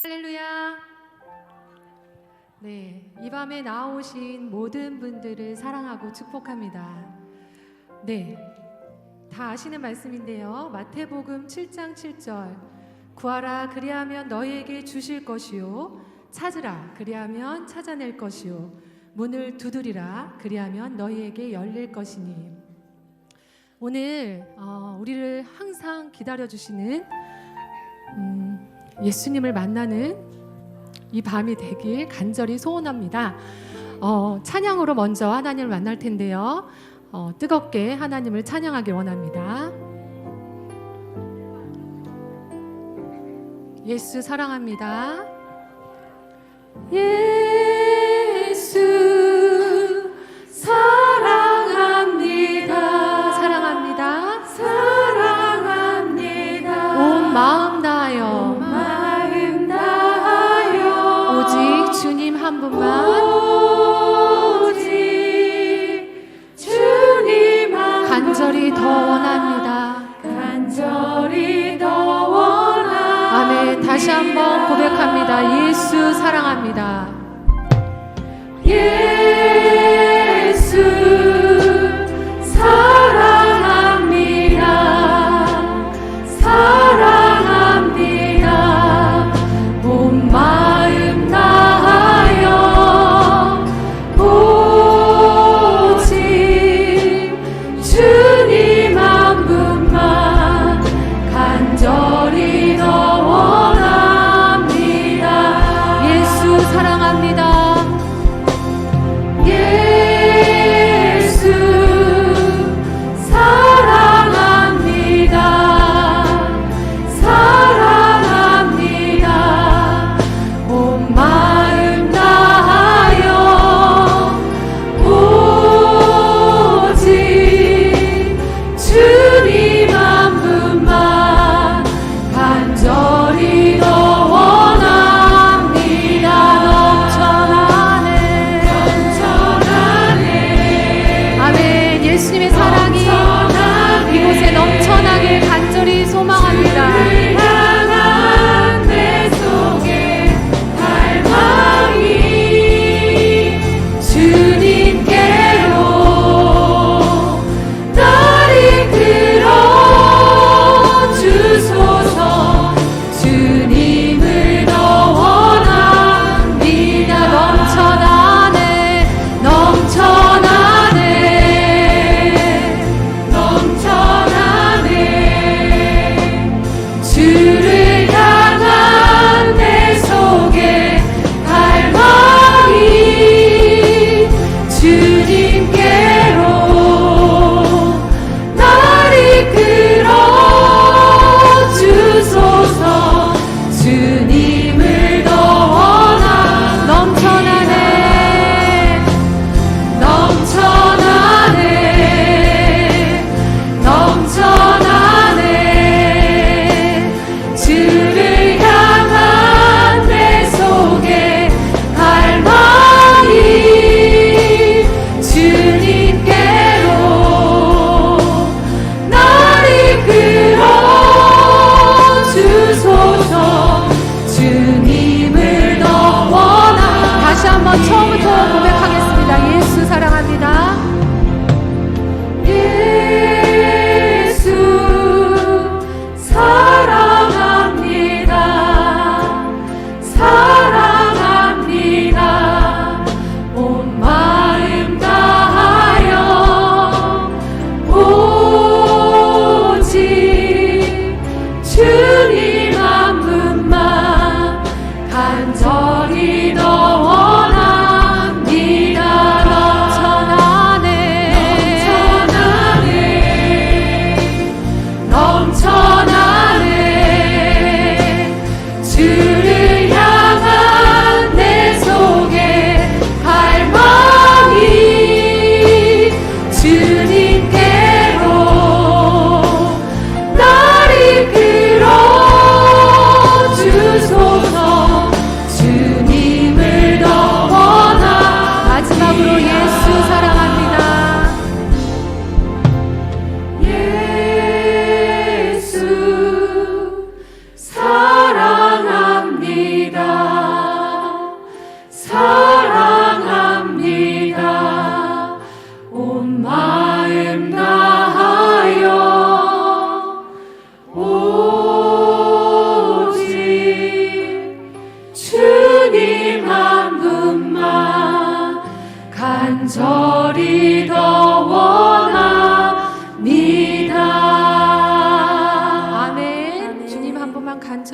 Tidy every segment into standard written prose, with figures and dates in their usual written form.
할렐루야. 네, 이 밤에 나오신 모든 분들을 사랑하고 축복합니다. 네, 다 아시는 말씀인데요. 마태복음 7장 7절, 구하라 그리하면 너희에게 주실 것이요, 찾으라 그리하면 찾아낼 것이요, 문을 두드리라 그리하면 너희에게 열릴 것이니. 오늘 우리를 항상 기다려주시는 예수님을 만나는 이 밤이 되길 간절히 소원합니다. 찬양으로 먼저 하나님을 만날 텐데요. 뜨겁게 하나님을 찬양하길 원합니다. 예수 사랑합니다. 예수 사랑합니다. 사랑합니다. 사랑합니다. 온 마음 다하여 오직 주님 한 분만, 오직 주님 한 간절히 더 원합니다. 간절히 더 원합니다. 아멘. 다시 한번 고백합니다. 예수 사랑합니다. 예수 사랑합니다. 사랑합니다. 온 마음 다하여 오직 주님 한 분만 간절히 더 원합니다. 예수 사랑합니다.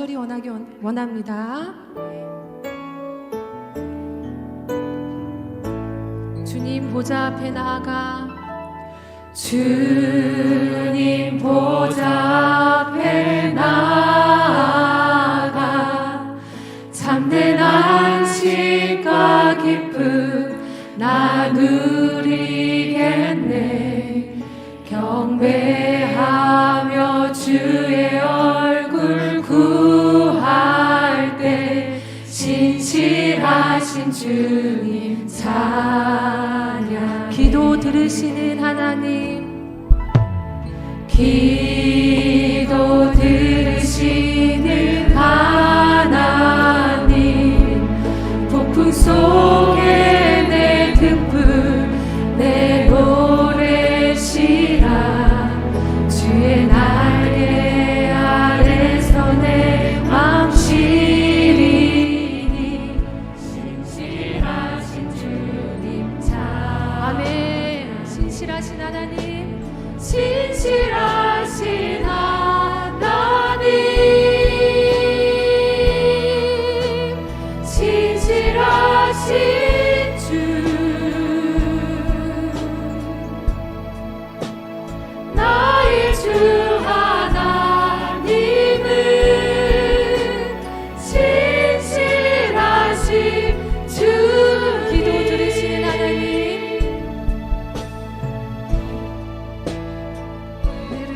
간절히 원합니다. 주님 보좌 앞에 나아가 주님 보좌 앞에 나아가 참된 안식과 기쁨 나누리겠네. 경배하며 주의 얼굴 구할 때 신실하신 주님 찬양. 기도 들으시는 하나님, 기도 들으시는 하나님, 폭풍 속에 내 등불 내 노래시라. 주의 날개 아래서 내 맘 시리니 신실하신 주님 찬. 아멘. 신실하신 하나님, 신실하신 하나님, 신실하신 주, 나의 주 하나님은 신실하신 주. 기도 들으시는 하나님,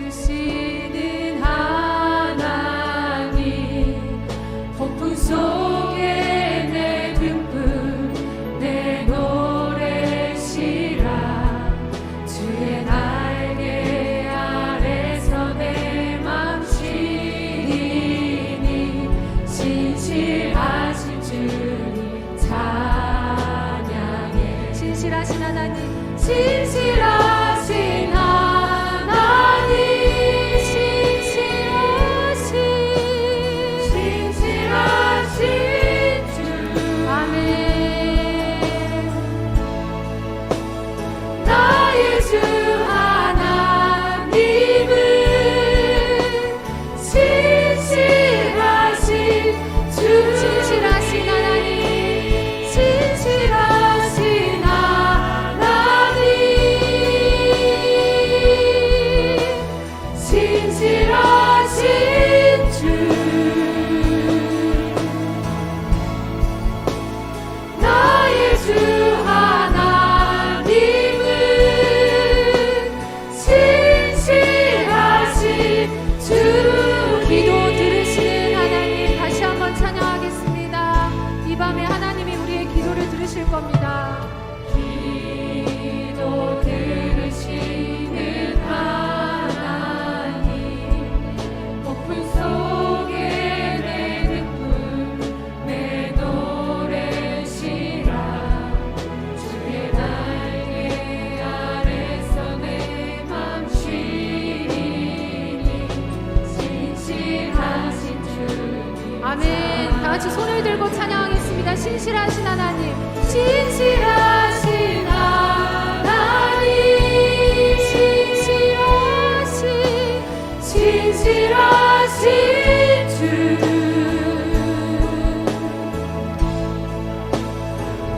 들으시는 하나님, 폭풍 속에 내 등불 내 노래시라. 주의 날개 아래서 내 맘 쉬니 신실하신 주님 찬양해. 신실하신 하나님, 신실하신 하나님, 신실하신 주. 아멘. 나의 주 하나님은 신실하신 주. 신실하신 하나님, 신실하신 하나님, 신실하신 주. 나의 주 하나님은 신실하신 주. 기도 들으시는 하나님, 다시 한번 찬양하겠습니다. 이 밤에 하나님이 우리의 기도를 들으실 겁니다. 기도 들으시는 하나님, 폭풍 속에 내 등불 내 노래시라. 주의 날개 아래서 내 맘 쉬니 신실하신 주님. 아멘. 다 같이 손을 들고 찬양하겠습니다. 신실하신 하나님, 신실하신 하나님, 신실하신 주.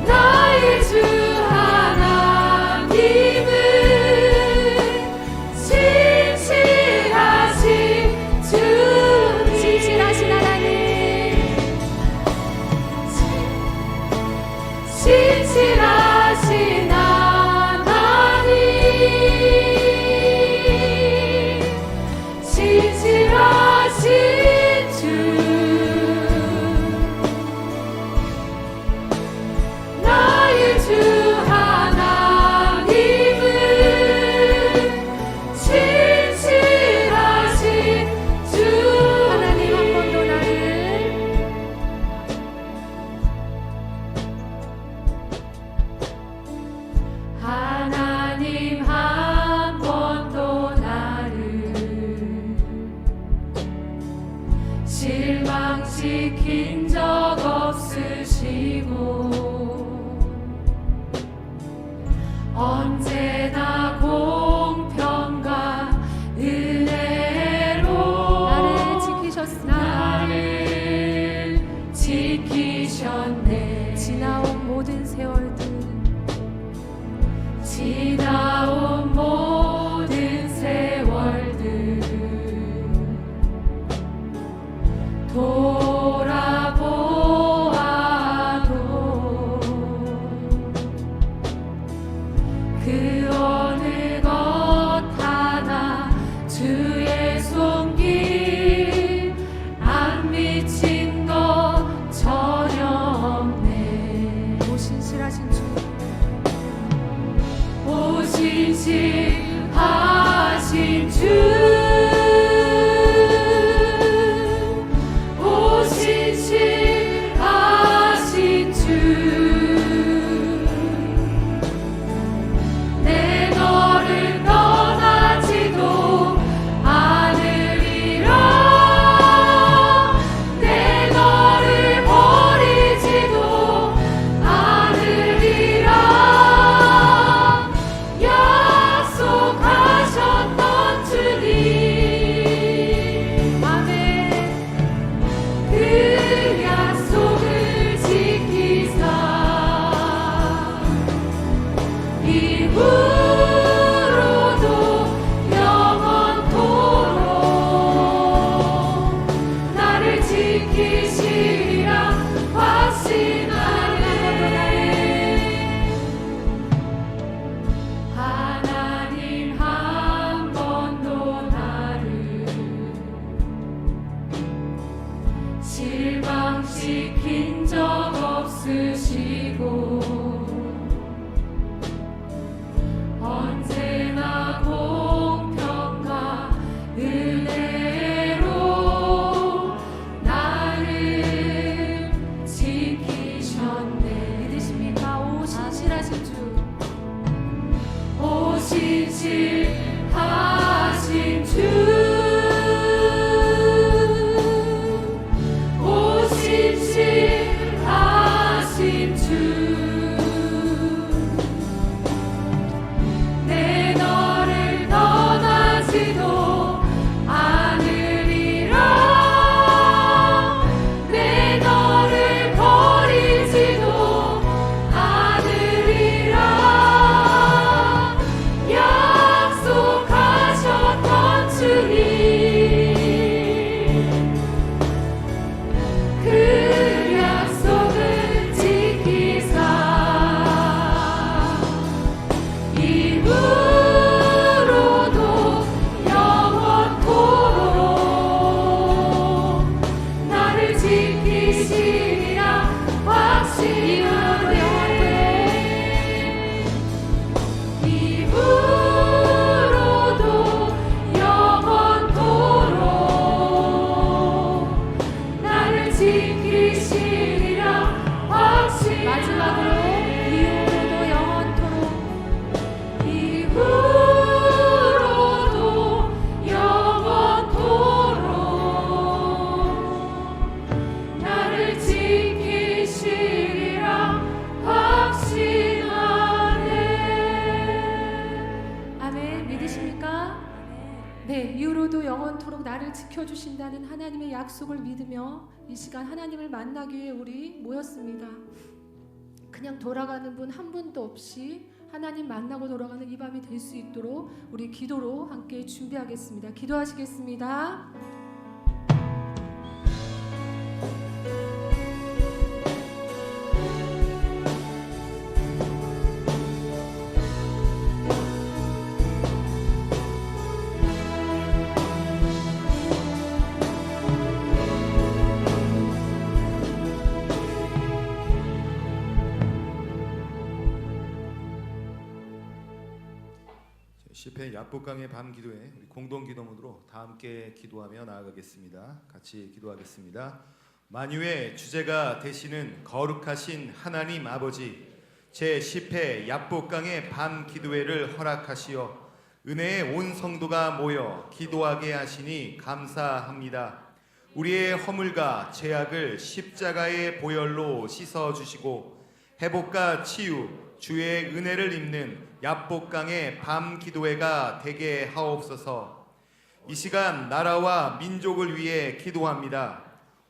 나의 주 하나님은 신실하신 주. 신실하신 하나님, 신실하신 하나님, 신실하신 주. 나의 주 하나님은 신실하신 주. 하나님 한 번 더 나를 하나님 한 번 더 나를 실망시킨 적 없으시고 언제나 공평과 은혜로 나를 지키셨습니다. 나를 손길 안 미친 것 전혀 없네. 오 신실하신 주, 오 신실하신 주, 실망시킨 적 없으시고 언제나 공평과 은혜로 나를 지키셨네. 믿으십니까? 오 신실하신 주, 오 신실하신 주, 네, 이후로도 영원토록 나를 지켜주신다는 하나님의 약속을 믿으며 이 시간 하나님을 만나기 위해 우리 모였습니다. 그냥 돌아가는 분 한 분도 없이 하나님 만나고 돌아가는 이 밤이 될 수 있도록 우리 기도로 함께 준비하겠습니다. 기도하시겠습니다. 시편 야복강의 밤 기도회 우리 공동 기도문으로 다 함께 기도하며 나아가겠습니다. 같이 기도하겠습니다. 만유의 주제가 되시는 거룩하신 하나님 아버지, 제 10회 야복강의 밤 기도회를 허락하시어 은혜의 온 성도가 모여 기도하게 하시니 감사합니다. 우리의 허물과 죄악을 십자가의 보혈로 씻어주시고 회복과 치유, 주의 은혜를 입는 야복강의 밤 기도회가 되게 하옵소서. 이 시간 나라와 민족을 위해 기도합니다.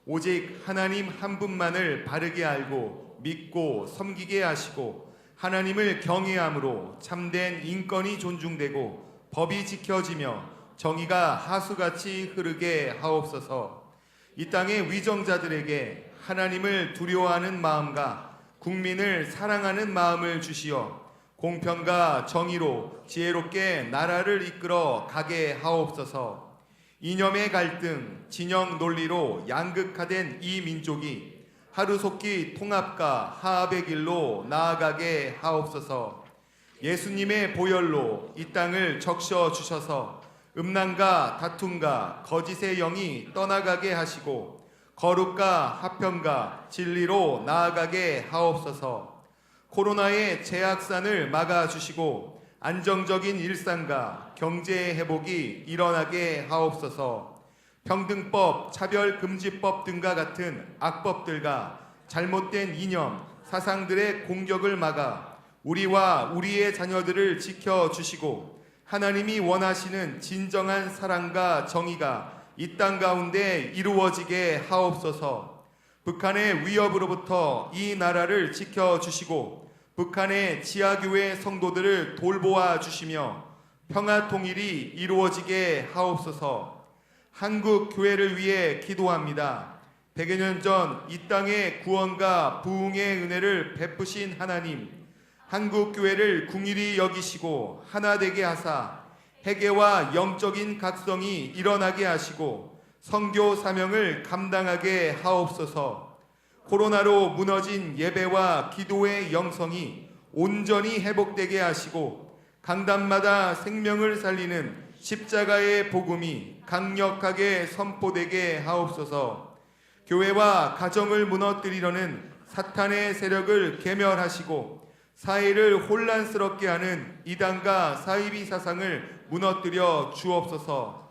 오직 하나님 한 분만을 바르게 알고 믿고 섬기게 하시고 하나님을 경외함으로 참된 인권이 존중되고 법이 지켜지며 정의가 하수같이 흐르게 하옵소서. 이 땅의 위정자들에게 하나님을 두려워하는 마음과 국민을 사랑하는 마음을 주시어 공평과 정의로 지혜롭게 나라를 이끌어 가게 하옵소서. 이념의 갈등, 진영 논리로 양극화된 이 민족이 하루속히 통합과 화합의 길로 나아가게 하옵소서. 예수님의 보혈로 이 땅을 적셔 주셔서 음란과 다툼과 거짓의 영이 떠나가게 하시고 거룩과 화평과 진리로 나아가게 하옵소서. 코로나의 재확산을 막아주시고 안정적인 일상과 경제 회복이 일어나게 하옵소서. 평등법, 차별금지법 등과 같은 악법들과 잘못된 이념, 사상들의 공격을 막아 우리와 우리의 자녀들을 지켜주시고 하나님이 원하시는 진정한 사랑과 정의가 이 땅 가운데 이루어지게 하옵소서. 북한의 위협으로부터 이 나라를 지켜주시고 북한의 지하교회 성도들을 돌보아 주시며 평화 통일이 이루어지게 하옵소서. 한국 교회를 위해 기도합니다. 100여 년 전 이 땅의 구원과 부흥의 은혜를 베푸신 하나님, 한국 교회를 긍휼히 여기시고 하나 되게 하사 회개와 영적인 각성이 일어나게 하시고 선교 사명을 감당하게 하옵소서. 코로나로 무너진 예배와 기도의 영성이 온전히 회복되게 하시고 강단마다 생명을 살리는 십자가의 복음이 강력하게 선포되게 하옵소서. 교회와 가정을 무너뜨리려는 사탄의 세력을 괴멸하시고 사회를 혼란스럽게 하는 이단과 사이비 사상을 무너뜨려 주옵소서.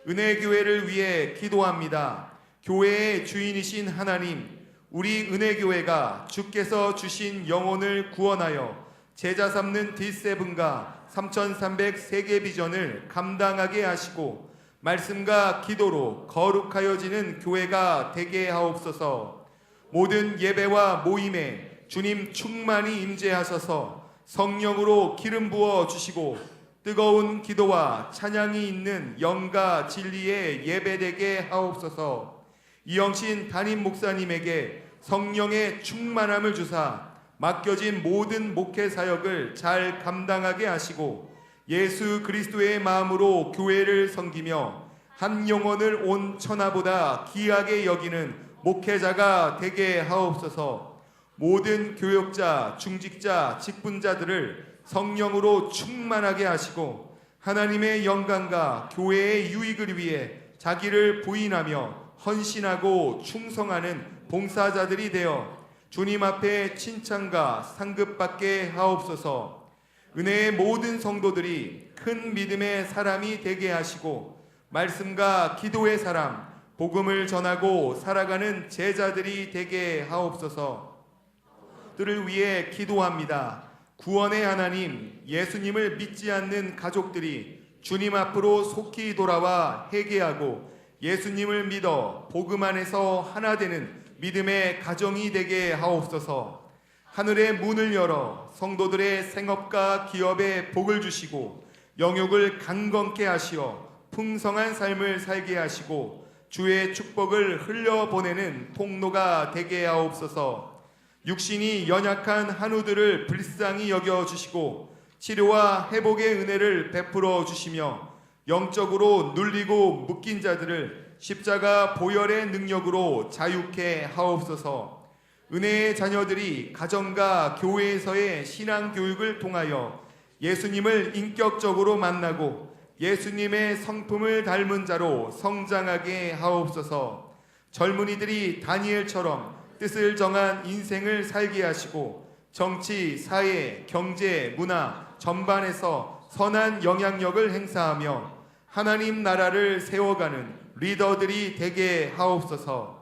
은혜교회를 위해 기도합니다. 교회의 주인이신 하나님, 우리 은혜교회가 주께서 주신 영혼을 구원하여 제자 삼는 D7과 3300 세계 비전을 감당하게 하시고 말씀과 기도로 거룩하여지는 교회가 되게 하옵소서. 모든 예배와 모임에 주님 충만히 임재하셔서 성령으로 기름 부어 주시고 뜨거운 기도와 찬양이 있는 영과 진리의 예배되게 하옵소서. 이영신 담임 목사님에게 성령의 충만함을 주사 맡겨진 모든 목회 사역을 잘 감당하게 하시고 예수 그리스도의 마음으로 교회를 섬기며 한 영혼을 온 천하보다 귀하게 여기는 목회자가 되게 하옵소서. 모든 교역자, 중직자, 직분자들을 성령으로 충만하게 하시고 하나님의 영광과 교회의 유익을 위해 자기를 부인하며 헌신하고 충성하는 봉사자들이 되어 주님 앞에 칭찬과 상급받게 하옵소서. 은혜의 모든 성도들이 큰 믿음의 사람이 되게 하시고 말씀과 기도의 사람, 복음을 전하고 살아가는 제자들이 되게 하옵소서. 들을 위해 기도합니다. 구원의 하나님, 예수님을 믿지 않는 가족들이 주님 앞으로 속히 돌아와 회개하고 예수님을 믿어 복음 안에서 하나 되는 믿음의 가정이 되게 하옵소서. 하늘의 문을 열어 성도들의 생업과 기업에 복을 주시고 영육을 강건케 하시어 풍성한 삶을 살게 하시고 주의 축복을 흘려보내는 통로가 되게 하옵소서. 육신이 연약한 한우들을 불쌍히 여겨주시고 치료와 회복의 은혜를 베풀어 주시며 영적으로 눌리고 묶인 자들을 십자가 보혈의 능력으로 자유케 하옵소서. 은혜의 자녀들이 가정과 교회에서의 신앙교육을 통하여 예수님을 인격적으로 만나고 예수님의 성품을 닮은 자로 성장하게 하옵소서. 젊은이들이 다니엘처럼 뜻을 정한 인생을 살게 하시고 정치, 사회, 경제, 문화 전반에서 선한 영향력을 행사하며 하나님 나라를 세워가는 리더들이 되게 하옵소서.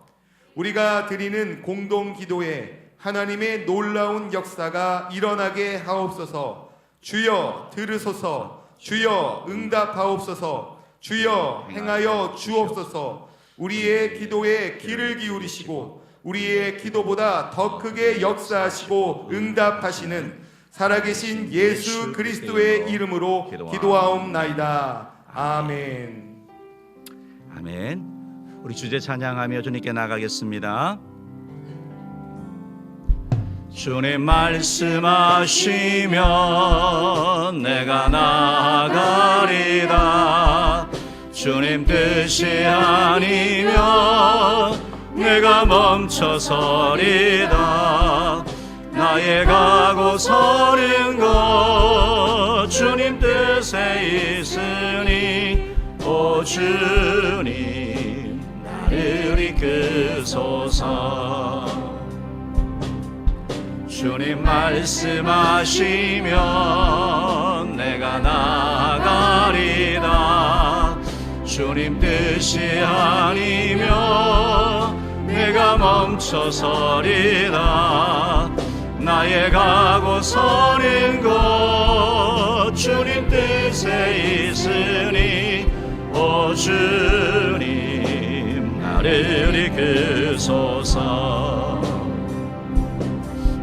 우리가 드리는 공동 기도에 하나님의 놀라운 역사가 일어나게 하옵소서. 주여 들으소서. 주여 응답하옵소서. 주여 행하여 주옵소서. 우리의 기도에 귀를 기울이시고 우리의 기도보다 더 크게 역사하시고 응답하시는 살아계신 예수 그리스도의 이름으로 기도하옵나이다. 아멘. 아멘. 우리 주제 찬양하며 주님께 나가겠습니다. 주님 말씀하시면 내가 나가리다. 주님 뜻이 아니면 내가 멈춰서리다. 나의 가고 서는 것 주님 뜻에 있으니 오 주님 나를 이끄소서. 주님 말씀하시면 내가 나가리다. 주님 뜻이 아니면 내가 멈춰서리다. 나의 가고 서는 것 주님 뜻에 있으니 오 주님 나를 이끄소서.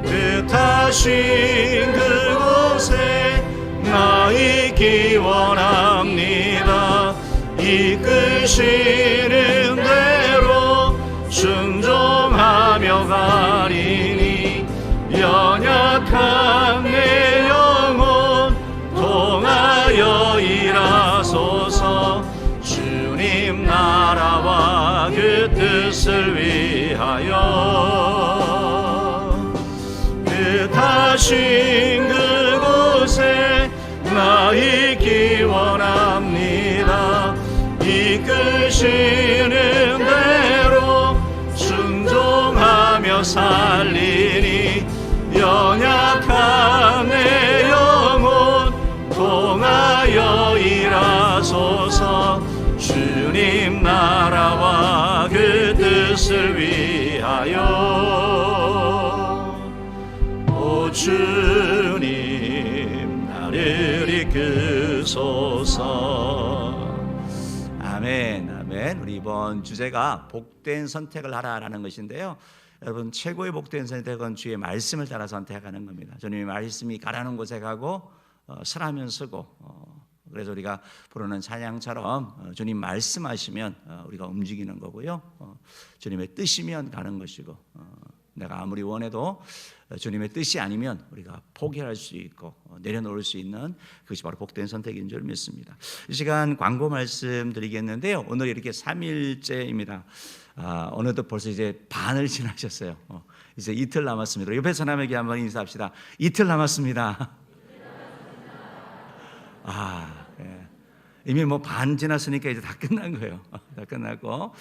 뜻하신 그곳에 나 있기 원합니다. 이끄시는 대로 순종하며 가리니 연약한 내 영혼 통하여 일하소서. 주님 나라와 그 뜻을 위하여 뜻하신 그곳에 나 있기 원합니다. 이끄시는 대로 순종하며 살리니 연약한 내 영혼 통하여 일하소서. 주님 나라와 그 뜻을 위하여 오 주님 나를 이끄소서. 아멘, 아멘. 우리 이번 주제가 복된 선택을 하라라는 것인데요. 여러분, 최고의 복된 선택은 주의 말씀을 따라 선택하는 겁니다. 주님의 말씀이 가라는 곳에 가고 서라면 서고, 그래서 우리가 부르는 찬양처럼 주님 말씀하시면 우리가 움직이는 거고요. 주님의 뜻이면 가는 것이고, 내가 아무리 원해도 주님의 뜻이 아니면 우리가 포기할 수 있고 내려놓을 수 있는 그것이 바로 복된 선택인 줄 믿습니다. 이 시간 광고 말씀드리겠는데요. 오늘 이렇게 3일째입니다. 어느덧 벌써 이제 반을 지나셨어요. 이제 이틀 남았습니다. 옆에 사람에게 한번 인사합시다. 이틀 남았습니다. 예. 이미 뭐 반 지났으니까 이제 다 끝난 거예요. 다 끝나고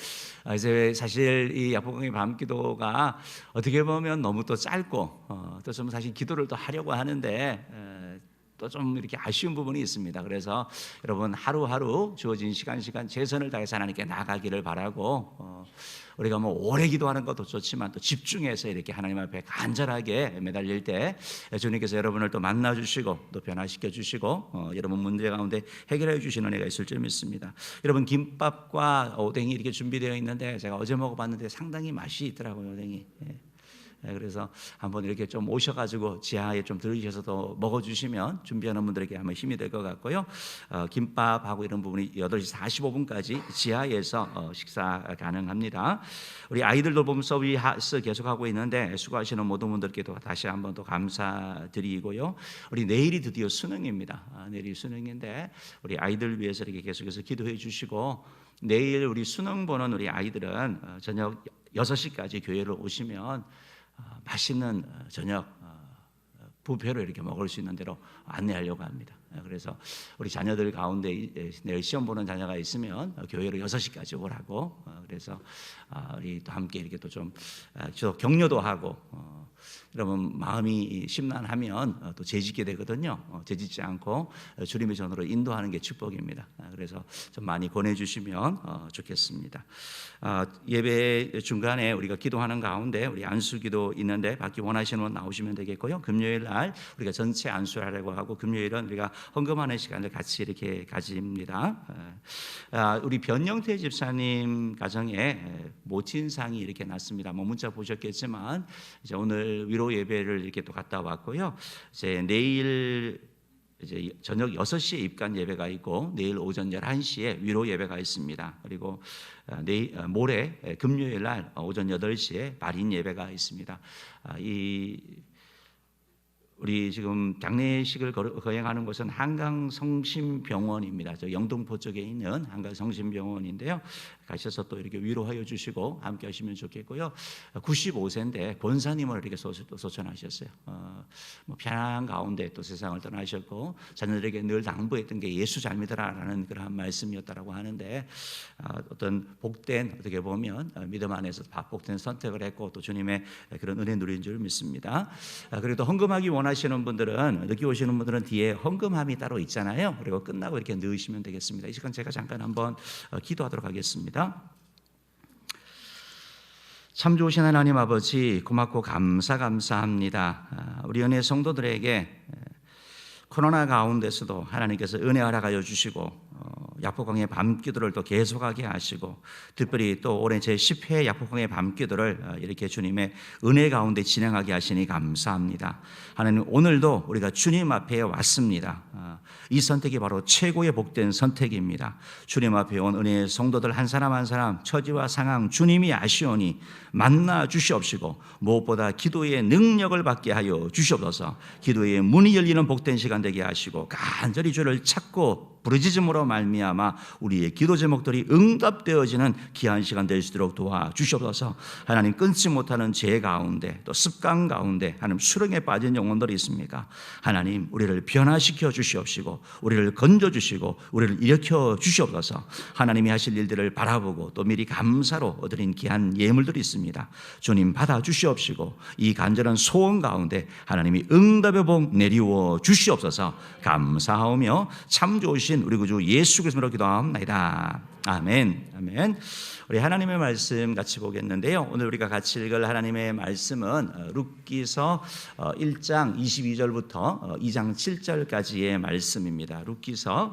이제 사실 이 야복강의 밤기도가 어떻게 보면 너무 또 짧고 또 좀 사실 기도를 또 하려고 하는데 또 좀 이렇게 아쉬운 부분이 있습니다. 그래서 여러분 하루하루 주어진 시간 최선을 다해서 하나님께 나가기를 바라고 우리가 뭐 오래 기도하는 것도 좋지만 또 집중해서 이렇게 하나님 앞에 간절하게 매달릴 때 주님께서 여러분을 또 만나주시고 또 변화시켜 주시고 여러분 문제 가운데 해결해 주시는 은혜가 있을 줄 믿습니다. 여러분 김밥과 오뎅이 이렇게 준비되어 있는데 제가 어제 먹어봤는데 상당히 맛이 있더라고요. 오뎅이. 그래서 한번 이렇게 좀 오셔가지고 지하에 좀 들으셔서 또 먹어주시면 준비하는 분들에게 아마 힘이 될 것 같고요. 김밥하고 이런 부분이 8시 45분까지 지하에서 식사 가능합니다. 우리 아이들 돌봄 서비스 계속하고 있는데 수고하시는 모든 분들께도 다시 한번 또 감사드리고요. 우리 내일이 드디어 수능입니다. 내일이 수능인데 우리 아이들 위해서 이렇게 계속해서 기도해 주시고 내일 우리 수능 보는 우리 아이들은 저녁 6시까지 교회를 오시면 맛있는 저녁 뷔페로 이렇게 먹을 수 있는 대로 안내하려고 합니다. 그래서 우리 자녀들 가운데 내일 시험 보는 자녀가 있으면 교회로 6시까지 오라고. 그래서 우리 또 함께 이렇게 또 좀 격려도 하고 여러분 마음이 심란하면 또 죄짓게 되거든요. 죄짓지 않고 주님의 전으로 인도하는 게 축복입니다. 그래서 좀 많이 권해주시면 좋겠습니다. 예배 중간에 우리가 기도하는 가운데 우리 안수기도 있는데 받기 원하시는 분 나오시면 되겠고요. 금요일 날 우리가 전체 안수를 하려고 하고 금요일은 우리가 헌금하는 시간을 같이 이렇게 가집니다. 우리 변영태 집사님 가정에 모친상이 이렇게 났습니다. 뭐 문자 보셨겠지만 이제 오늘 위로 예배를 이렇게 또 갔다 왔고요. 이제 내일 이제 저녁 6시에 입관 예배가 있고 내일 오전 11시에 위로 예배가 있습니다. 그리고 내일 모레 금요일 날 오전 8시에 발인 예배가 있습니다. 우리 지금 장례식을 거행하는 곳은 한강성심병원입니다. 저 영등포 쪽에 있는 한강성심병원인데요. 가셔서 또 이렇게 위로하여 주시고 함께 하시면 좋겠고요. 95세인데 권사님을 이렇게 소천하셨어요. 뭐 편안한 가운데 또 세상을 떠나셨고 자녀들에게 늘 당부했던 게 예수 잘 믿어라라는 그런 말씀이었다라고 하는데 어떤 복된 어떻게 보면 믿음 안에서 복된 선택을 했고 또 주님의 그런 은혜 누린 줄 믿습니다. 그리고 또 헌금하기 원하시는 분들은 늦게 오시는 분들은 뒤에 헌금함이 따로 있잖아요. 그리고 끝나고 이렇게 넣으시면 되겠습니다. 이 시간 제가 잠깐 한번 기도하도록 하겠습니다. 참 좋으신 하나님 아버지 고맙고 감사합니다. 우리 은혜 성도들에게 코로나 가운데서도 하나님께서 은혜 허락하여 주시고 약복강의 밤기도를 또 계속하게 하시고 특별히 또 올해 제10회 약복강의 밤기도를 이렇게 주님의 은혜 가운데 진행하게 하시니 감사합니다. 하나님 오늘도 우리가 주님 앞에 왔습니다. 이 선택이 바로 최고의 복된 선택입니다. 주님 앞에 온 은혜의 성도들 한 사람 한 사람 처지와 상황 주님이 아시오니 만나 주시옵시고 무엇보다 기도의 능력을 받게 하여 주시옵소서. 기도의 문이 열리는 복된 시간 되게 하시고 간절히 주를 찾고 부르짖음으로 말미암아 우리의 기도 제목들이 응답되어지는 귀한 시간 될 수 있도록 도와주시옵소서. 하나님 끊지 못하는 죄 가운데 또 습관 가운데 하나님 수렁에 빠진 영혼들이 있습니까? 하나님 우리를 변화시켜 주시옵시고 우리를 건져주시고 우리를 일으켜 주시옵소서. 하나님이 하실 일들을 바라보고 또 미리 감사로 드린 귀한 예물들이 있습니다. 주님 받아 주시옵시고 이 간절한 소원 가운데 하나님이 응답의 복 내리워 주시옵소서. 감사하오며 참 좋으신 우리 구주 예수 그리스도로 기도합니다. 아멘. 아멘. 우리 하나님의 말씀 같이 보겠는데요. 오늘 우리가 같이 읽을 하나님의 말씀은 룻기서 1장 22절부터 2장 7절까지의 말씀입니다. 룻기서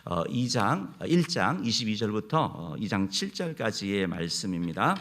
1장 22절부터 2장 7절까지의 말씀입니다.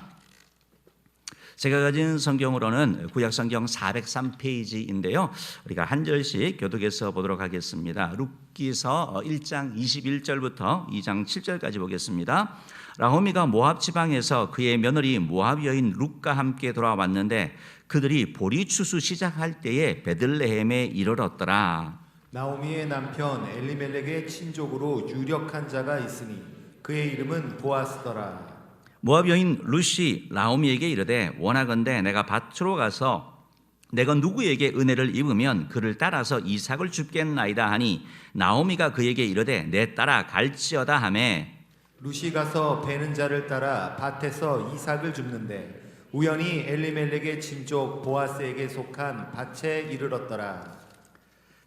제가 가진 성경으로는 구약성경 403페이지인데요. 우리가 한 절씩 교독해서 보도록 하겠습니다. 룻기서 1장 21절부터 2장 7절까지 보겠습니다. 라오미가 모압 지방에서 그의 며느리 모압 여인 룻과 함께 돌아왔는데 그들이 보리 추수 시작할 때에 베들레헴에 이르렀더라. 나오미의 남편 엘리멜렉의 친족으로 유력한 자가 있으니 그의 이름은 보아스더라. 모압 여인 룻이 나오미에게 이르되 원하건대 내가 밭으로 가서 내가 누구에게 은혜를 입으면 그를 따라서 이삭을 줍겠나이다 하니 나오미가 그에게 이르되 내 따라 갈지어다 하매 룻이 가서 베는 자를 따라 밭에서 이삭을 줍는데 우연히 엘리멜렉의 친족 보아스에게 속한 밭에 이르렀더라.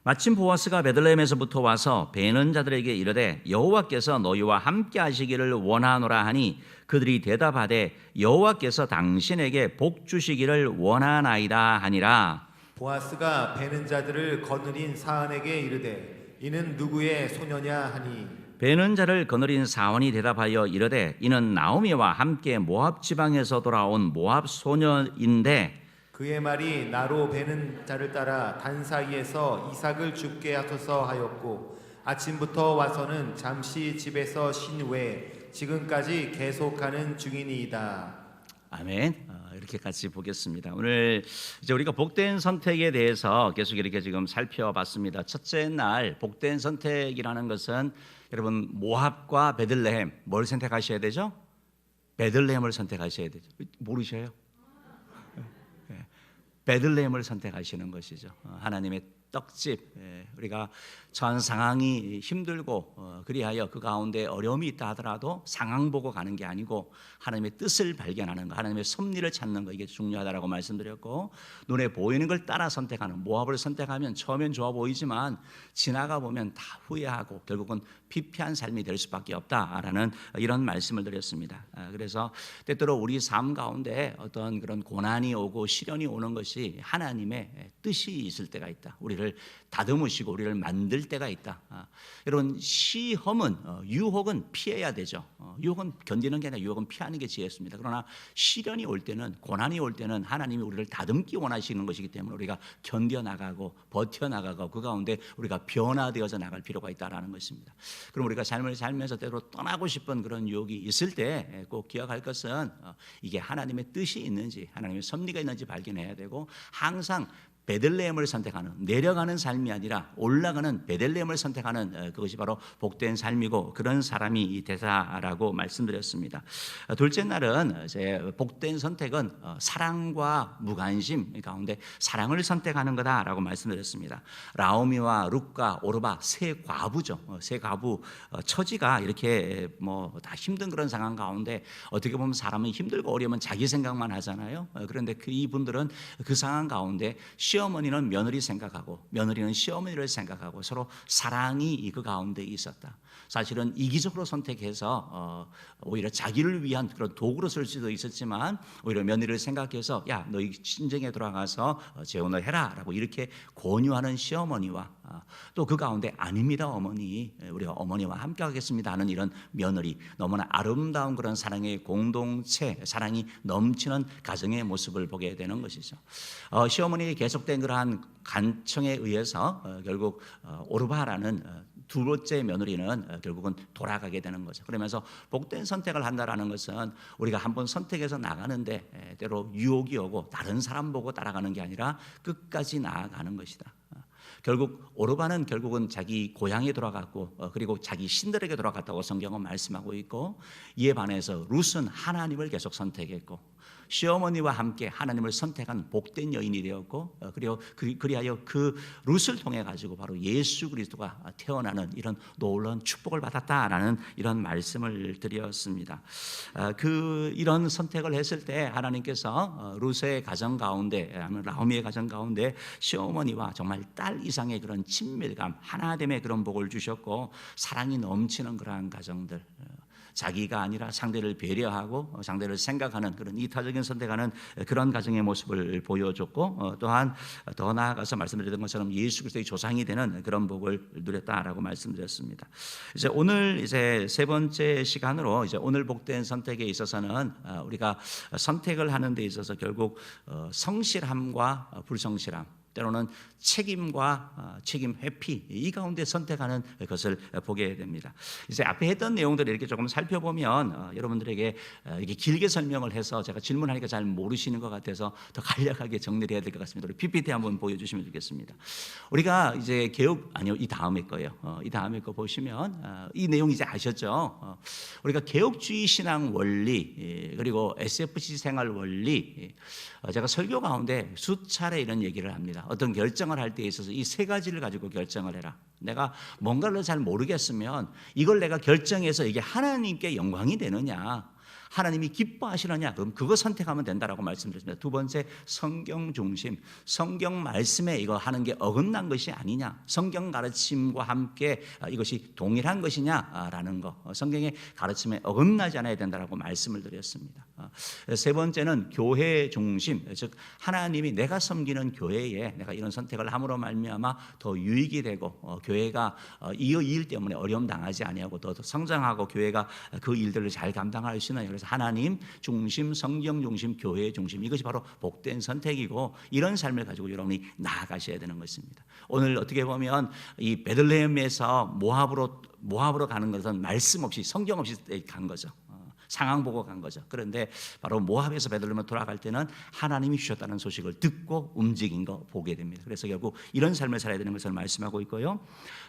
마침 보아스가 베들레헴에서부터 와서 베는 자들에게 이르되 여호와께서 너희와 함께 하시기를 원하노라 하니 그들이 대답하되 여호와께서 당신에게 복 주시기를 원하나이다 하니라. 보아스가 베는 자들을 거느린 사안에게 이르되 이는 누구의 소녀냐 하니 베는 자를 거느린 사원이 대답하여 이르되 이는 나오미와 함께 모압 지방에서 돌아온 모압 소녀인데 그의 말이 나로 베는 자를 따라 단 사이에서 이삭을 줍게 하소서 하였고 아침부터 와서는 잠시 집에서 쉰 후에 지금까지 계속하는 중이니이다. 아멘. 이렇게 같이 보겠습니다. 오늘 이제 우리가 복된 선택에 대해서 계속 이렇게 지금 살펴봤습니다. 첫째 날 복된 선택이라는 것은 여러분 모압과 베들레헴 뭘 선택하셔야 되죠? 베들레헴을 선택하셔야 되죠. 모르셔요? 베들레헴을 선택하시는 것이죠. 하나님의 떡집. 우리가 전 상황이 힘들고 그리하여 그 가운데 어려움이 있다 하더라도 상황 보고 가는 게 아니고 하나님의 뜻을 발견하는 거, 하나님의 섭리를 찾는 거, 이게 중요하다라고 말씀드렸고 눈에 보이는 걸 따라 선택하는, 모압을 선택하면 처음엔 좋아 보이지만 지나가 보면 다 후회하고 결국은 피폐한 삶이 될 수밖에 없다라는 이런 말씀을 드렸습니다. 그래서 때때로 우리 삶 가운데 어떤 그런 고난이 오고 시련이 오는 것이 하나님의 뜻이 있을 때가 있다. 우리를 다듬으시고 우리를 만들 때가 있다. 여러분 시험은 유혹은 피해야 되죠. 유혹은 견디는 게 아니라 유혹은 피하는 게 지혜였습니다. 그러나 시련이 올 때는, 고난이 올 때는 하나님이 우리를 다듬기 원하시는 것이기 때문에 우리가 견뎌나가고 버텨나가고 그 가운데 우리가 변화되어서 나갈 필요가 있다는 것입니다. 그럼 우리가 삶을 살면서 때로 떠나고 싶은 그런 유혹이 있을 때 꼭 기억할 것은 이게 하나님의 뜻이 있는지, 하나님의 섭리가 있는지 발견해야 되고, 항상 베들레헴을 선택하는, 내려가는 삶이 아니라 올라가는 베들레헴을 선택하는 그것이 바로 복된 삶이고 그런 사람이 되사라고 말씀드렸습니다. 둘째 날은 이제 복된 선택은 사랑과 무관심 가운데 사랑을 선택하는 거다라고 말씀드렸습니다. 라오미와 룻과 오르바 세 과부죠. 세 과부 처지가 이렇게 뭐 다 힘든 그런 상황 가운데 어떻게 보면 사람은 힘들고 어려우면 자기 생각만 하잖아요. 그런데 이분들은 그 상황 가운데 시어머니는 며느리 생각하고 며느리는 시어머니를 생각하고 서로 사랑이 그 가운데 있었다. 사실은 이기적으로 선택해서 오히려 자기를 위한 그런 도구로 쓸 수도 있었지만 오히려 며느리를 생각해서 야, 너희 친정에 돌아가서 재혼을 해라라고 이렇게 권유하는 시어머니와 또 그 가운데 아닙니다 어머니, 우리 어머니와 함께 하겠습니다 하는 이런 며느리, 너무나 아름다운 그런 사랑의 공동체, 사랑이 넘치는 가정의 모습을 보게 되는 것이죠. 시어머니의 계속된 그러한 간청에 의해서 결국 오르바라는 두 번째 며느리는 결국은 돌아가게 되는 거죠. 그러면서 복된 선택을 한다라는 것은 우리가 한번 선택해서 나가는데 때로 유혹이 오고 다른 사람 보고 따라가는 게 아니라 끝까지 나아가는 것이다. 결국 오르바는 결국은 자기 고향에 돌아갔고 그리고 자기 신들에게 돌아갔다고 성경은 말씀하고 있고, 이에 반해서 룻은 하나님을 계속 선택했고 시어머니와 함께 하나님을 선택한 복된 여인이 되었고 그리고 그리하여 그 룻을 통해 가지고 바로 예수 그리스도가 태어나는 이런 놀라운 축복을 받았다라는 이런 말씀을 드렸습니다. 이런 선택을 했을 때 하나님께서 룻의 가정 가운데, 라오미의 가정 가운데 시어머니와 정말 딸 이상의 그런 친밀감, 하나됨의 그런 복을 주셨고 사랑이 넘치는 그러한 가정들, 자기가 아니라 상대를 배려하고 상대를 생각하는 그런 이타적인 선택하는 그런 가정의 모습을 보여줬고 또한 더 나아가서 말씀드렸던 것처럼 예수 그리스도의 조상이 되는 그런 복을 누렸다라고 말씀드렸습니다. 이제 오늘 이제 세 번째 시간으로 이제 오늘 복된 선택에 있어서는 우리가 선택을 하는 데 있어서 결국 성실함과 불성실함, 때로는 책임과 책임 회피, 이 가운데 선택하는 것을 보게 됩니다. 이제 앞에 했던 내용들을 이렇게 조금 살펴보면 여러분들에게 이렇게 길게 설명을 해서 제가 질문하니까 잘 모르시는 것 같아서 더 간략하게 정리를 해야 될 것 같습니다. 우리 PPT 한번 보여주시면 좋겠습니다. 우리가 이제 이 다음에 거예요. 이 다음에 거 보시면 이 내용 이제 아셨죠? 우리가 개혁주의 신앙 원리 그리고 SFC 생활 원리, 제가 설교 가운데 수차례 이런 얘기를 합니다. 어떤 결정을 할 때 있어서 이 세 가지를 가지고 결정을 해라. 내가 뭔가를 잘 모르겠으면 이걸 내가 결정해서 이게 하나님께 영광이 되느냐, 하나님이 기뻐하시느냐, 그럼 그거 선택하면 된다라고 말씀드렸습니다. 두 번째, 성경 중심, 성경 말씀에 이거 하는 게 어긋난 것이 아니냐, 성경 가르침과 함께 이것이 동일한 것이냐라는 거, 성경의 가르침에 어긋나지 않아야 된다라고 말씀을 드렸습니다. 세 번째는 교회 중심, 즉 하나님이 내가 섬기는 교회에 내가 이런 선택을 함으로 말미암아 더 유익이 되고 교회가 이 일 때문에 어려움 당하지 아니하고 더 성장하고 교회가 그 일들을 잘 감당할 수 있는, 그래서 하나님 중심, 성경 중심, 교회 중심, 이것이 바로 복된 선택이고 이런 삶을 가지고 여러분이 나아가셔야 되는 것입니다. 오늘 어떻게 보면 이 베들레헴에서 모압으로 가는 것은 말씀 없이, 성경 없이 간 거죠. 상황 보고 간 거죠. 그런데 바로 모압에서 베들레헴으로 돌아갈 때는 하나님이 주셨다는 소식을 듣고 움직인 거 보게 됩니다. 그래서 결국 이런 삶을 살아야 되는 것을 말씀하고 있고요.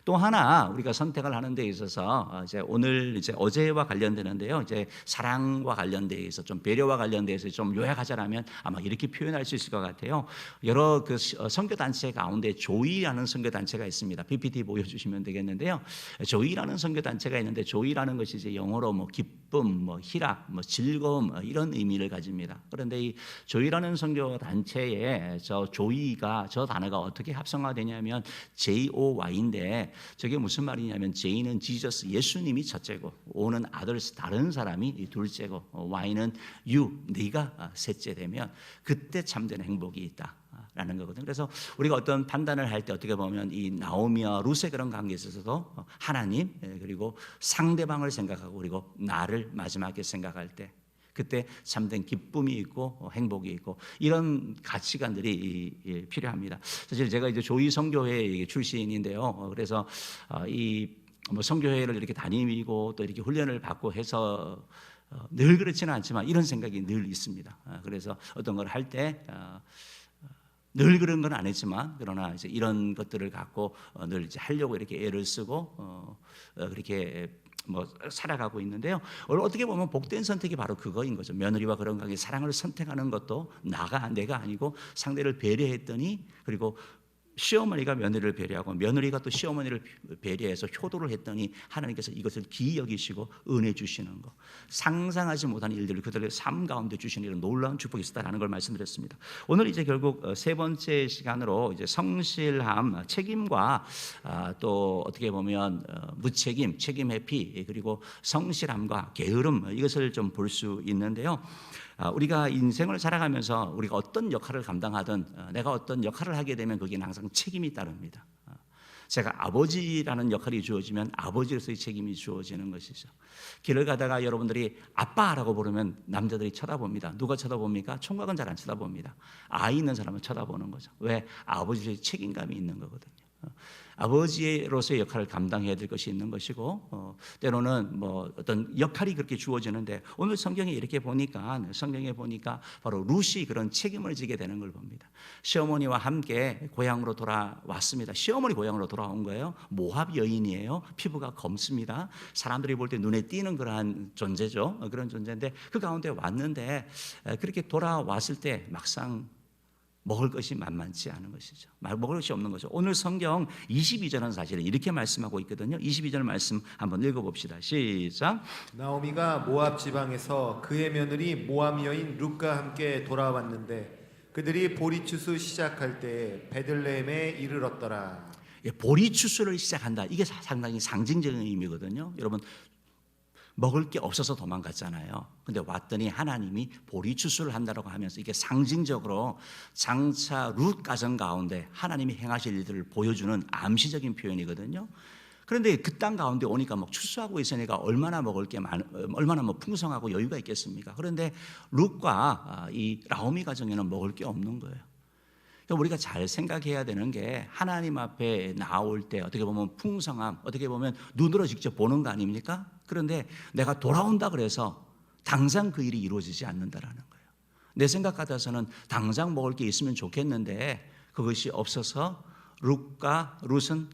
또 하나 우리가 선택을 하는 데 있어서 이제 오늘 이제 어제와 관련되는데요. 이제 사랑과 관련돼서 좀 배려와 관련돼서 좀 요약하자면 아마 이렇게 표현할 수 있을 것 같아요. 여러 그 선교 단체 가운데 조이라는 선교 단체가 있습니다. PPT 보여주시면 되겠는데요. 조이라는 선교 단체가 있는데 조이라는 것이 이제 영어로 뭐 기쁨, 뭐 희락, 뭐 즐거움 이런 의미를 가집니다. 그런데 이 조이라는 선교 단체에 저 조이가, 저 단어가 어떻게 합성화되냐면 JOY인데 저게 무슨 말이냐면 J는 지저스, 예수님이 첫째고, O는 아들스, 다른 사람이 둘째고, Y는 you, 네가 셋째 되면 그때 참된 행복이 있다 라는 거거든요. 그래서 우리가 어떤 판단을 할 때 어떻게 보면 이 나오미와 룻의 그런 관계에 있어서도 하나님 그리고 상대방을 생각하고 그리고 나를 마지막에 생각할 때 그때 참된 기쁨이 있고 행복이 있고 이런 가치관들이 필요합니다. 사실 제가 이제 조이 선교회 출신인데요. 그래서 이 뭐 선교회를 이렇게 다니고 또 이렇게 훈련을 받고 해서 늘 그렇지는 않지만 이런 생각이 늘 있습니다. 그래서 어떤 걸 할 때 늘 그런 건 아니지만 그러나 이제 이런 것들을 갖고 늘 이제 하려고 이렇게 애를 쓰고 그렇게 뭐 살아가고 있는데요. 어떻게 보면 복된 선택이 바로 그거인 거죠. 며느리와 그런 관계, 사랑을 선택하는 것도 내가 아니고 상대를 배려했더니, 그리고 시어머니가 며느리를 배려하고 며느리가 또 시어머니를 배려해서 효도를 했더니 하나님께서 이것을 기이 여기시고 은혜 주시는 거, 상상하지 못한 일들을 그들의 삶 가운데 주시는 이런 놀라운 축복이 있다라는 걸 말씀드렸습니다. 오늘 이제 결국 세 번째 시간으로 이제 성실함, 책임과 또 어떻게 보면 무책임, 책임 회피, 그리고 성실함과 게으름, 이것을 좀 볼 수 있는데요. 우리가 인생을 살아가면서 우리가 어떤 역할을 감당하든 내가 어떤 역할을 하게 되면 거기에는 항상 책임이 따릅니다. 제가 아버지라는 역할이 주어지면 아버지로서의 책임이 주어지는 것이죠. 길을 가다가 여러분들이 아빠라고 부르면 남자들이 쳐다봅니다. 누가 쳐다봅니까? 총각은 잘 안 쳐다봅니다. 아이 있는 사람은 쳐다보는 거죠. 왜? 아버지의 책임감이 있는 거거든요. 아버지로서의 역할을 감당해야 될 것이 있는 것이고, 때로는 뭐 어떤 역할이 그렇게 주어지는데, 오늘 성경에 이렇게 보니까, 성경에 보니까 바로 룻이 그런 책임을 지게 되는 걸 봅니다. 시어머니와 함께 고향으로 돌아왔습니다. 시어머니 고향으로 돌아온 거예요. 모압 여인이에요. 피부가 검습니다. 사람들이 볼 때 눈에 띄는 그러한 존재죠. 그런 존재인데 그 가운데 왔는데, 그렇게 돌아왔을 때 막상 먹을 것이 만만치 않은 것이죠. 먹을 것이 없는 거죠. 오늘 성경 22절은 사실은 이렇게 말씀하고 있거든요. 22절 말씀 한번 읽어봅시다. 시작. 나오미가 모압 지방에서 그의 며느리 모압 여인 룻과 함께 돌아왔는데 그들이 보리추수 시작할 때에 베들레헴에 이르렀더라. 보리추수를 시작한다. 이게 상당히 상징적인 의미거든요. 여러분, 먹을 게 없어서 도망갔잖아요. 근데 왔더니 하나님이 보리추수를 한다고 하면서 이게 상징적으로 장차 룻 가정 가운데 하나님이 행하실 일들을 보여주는 암시적인 표현이거든요. 그런데 그 땅 가운데 오니까 막 추수하고 있으니까 얼마나 먹을 게 얼마나 뭐 풍성하고 여유가 있겠습니까? 그런데 룻과 이 나오미 가정에는 먹을 게 없는 거예요. 우리가 잘 생각해야 되는 게, 하나님 앞에 나올 때 어떻게 보면 풍성함, 어떻게 보면 눈으로 직접 보는 거 아닙니까? 그런데 내가 돌아온다 그래서 당장 그 일이 이루어지지 않는다라는 거예요. 내 생각 같아서는 당장 먹을 게 있으면 좋겠는데 그것이 없어서 룻은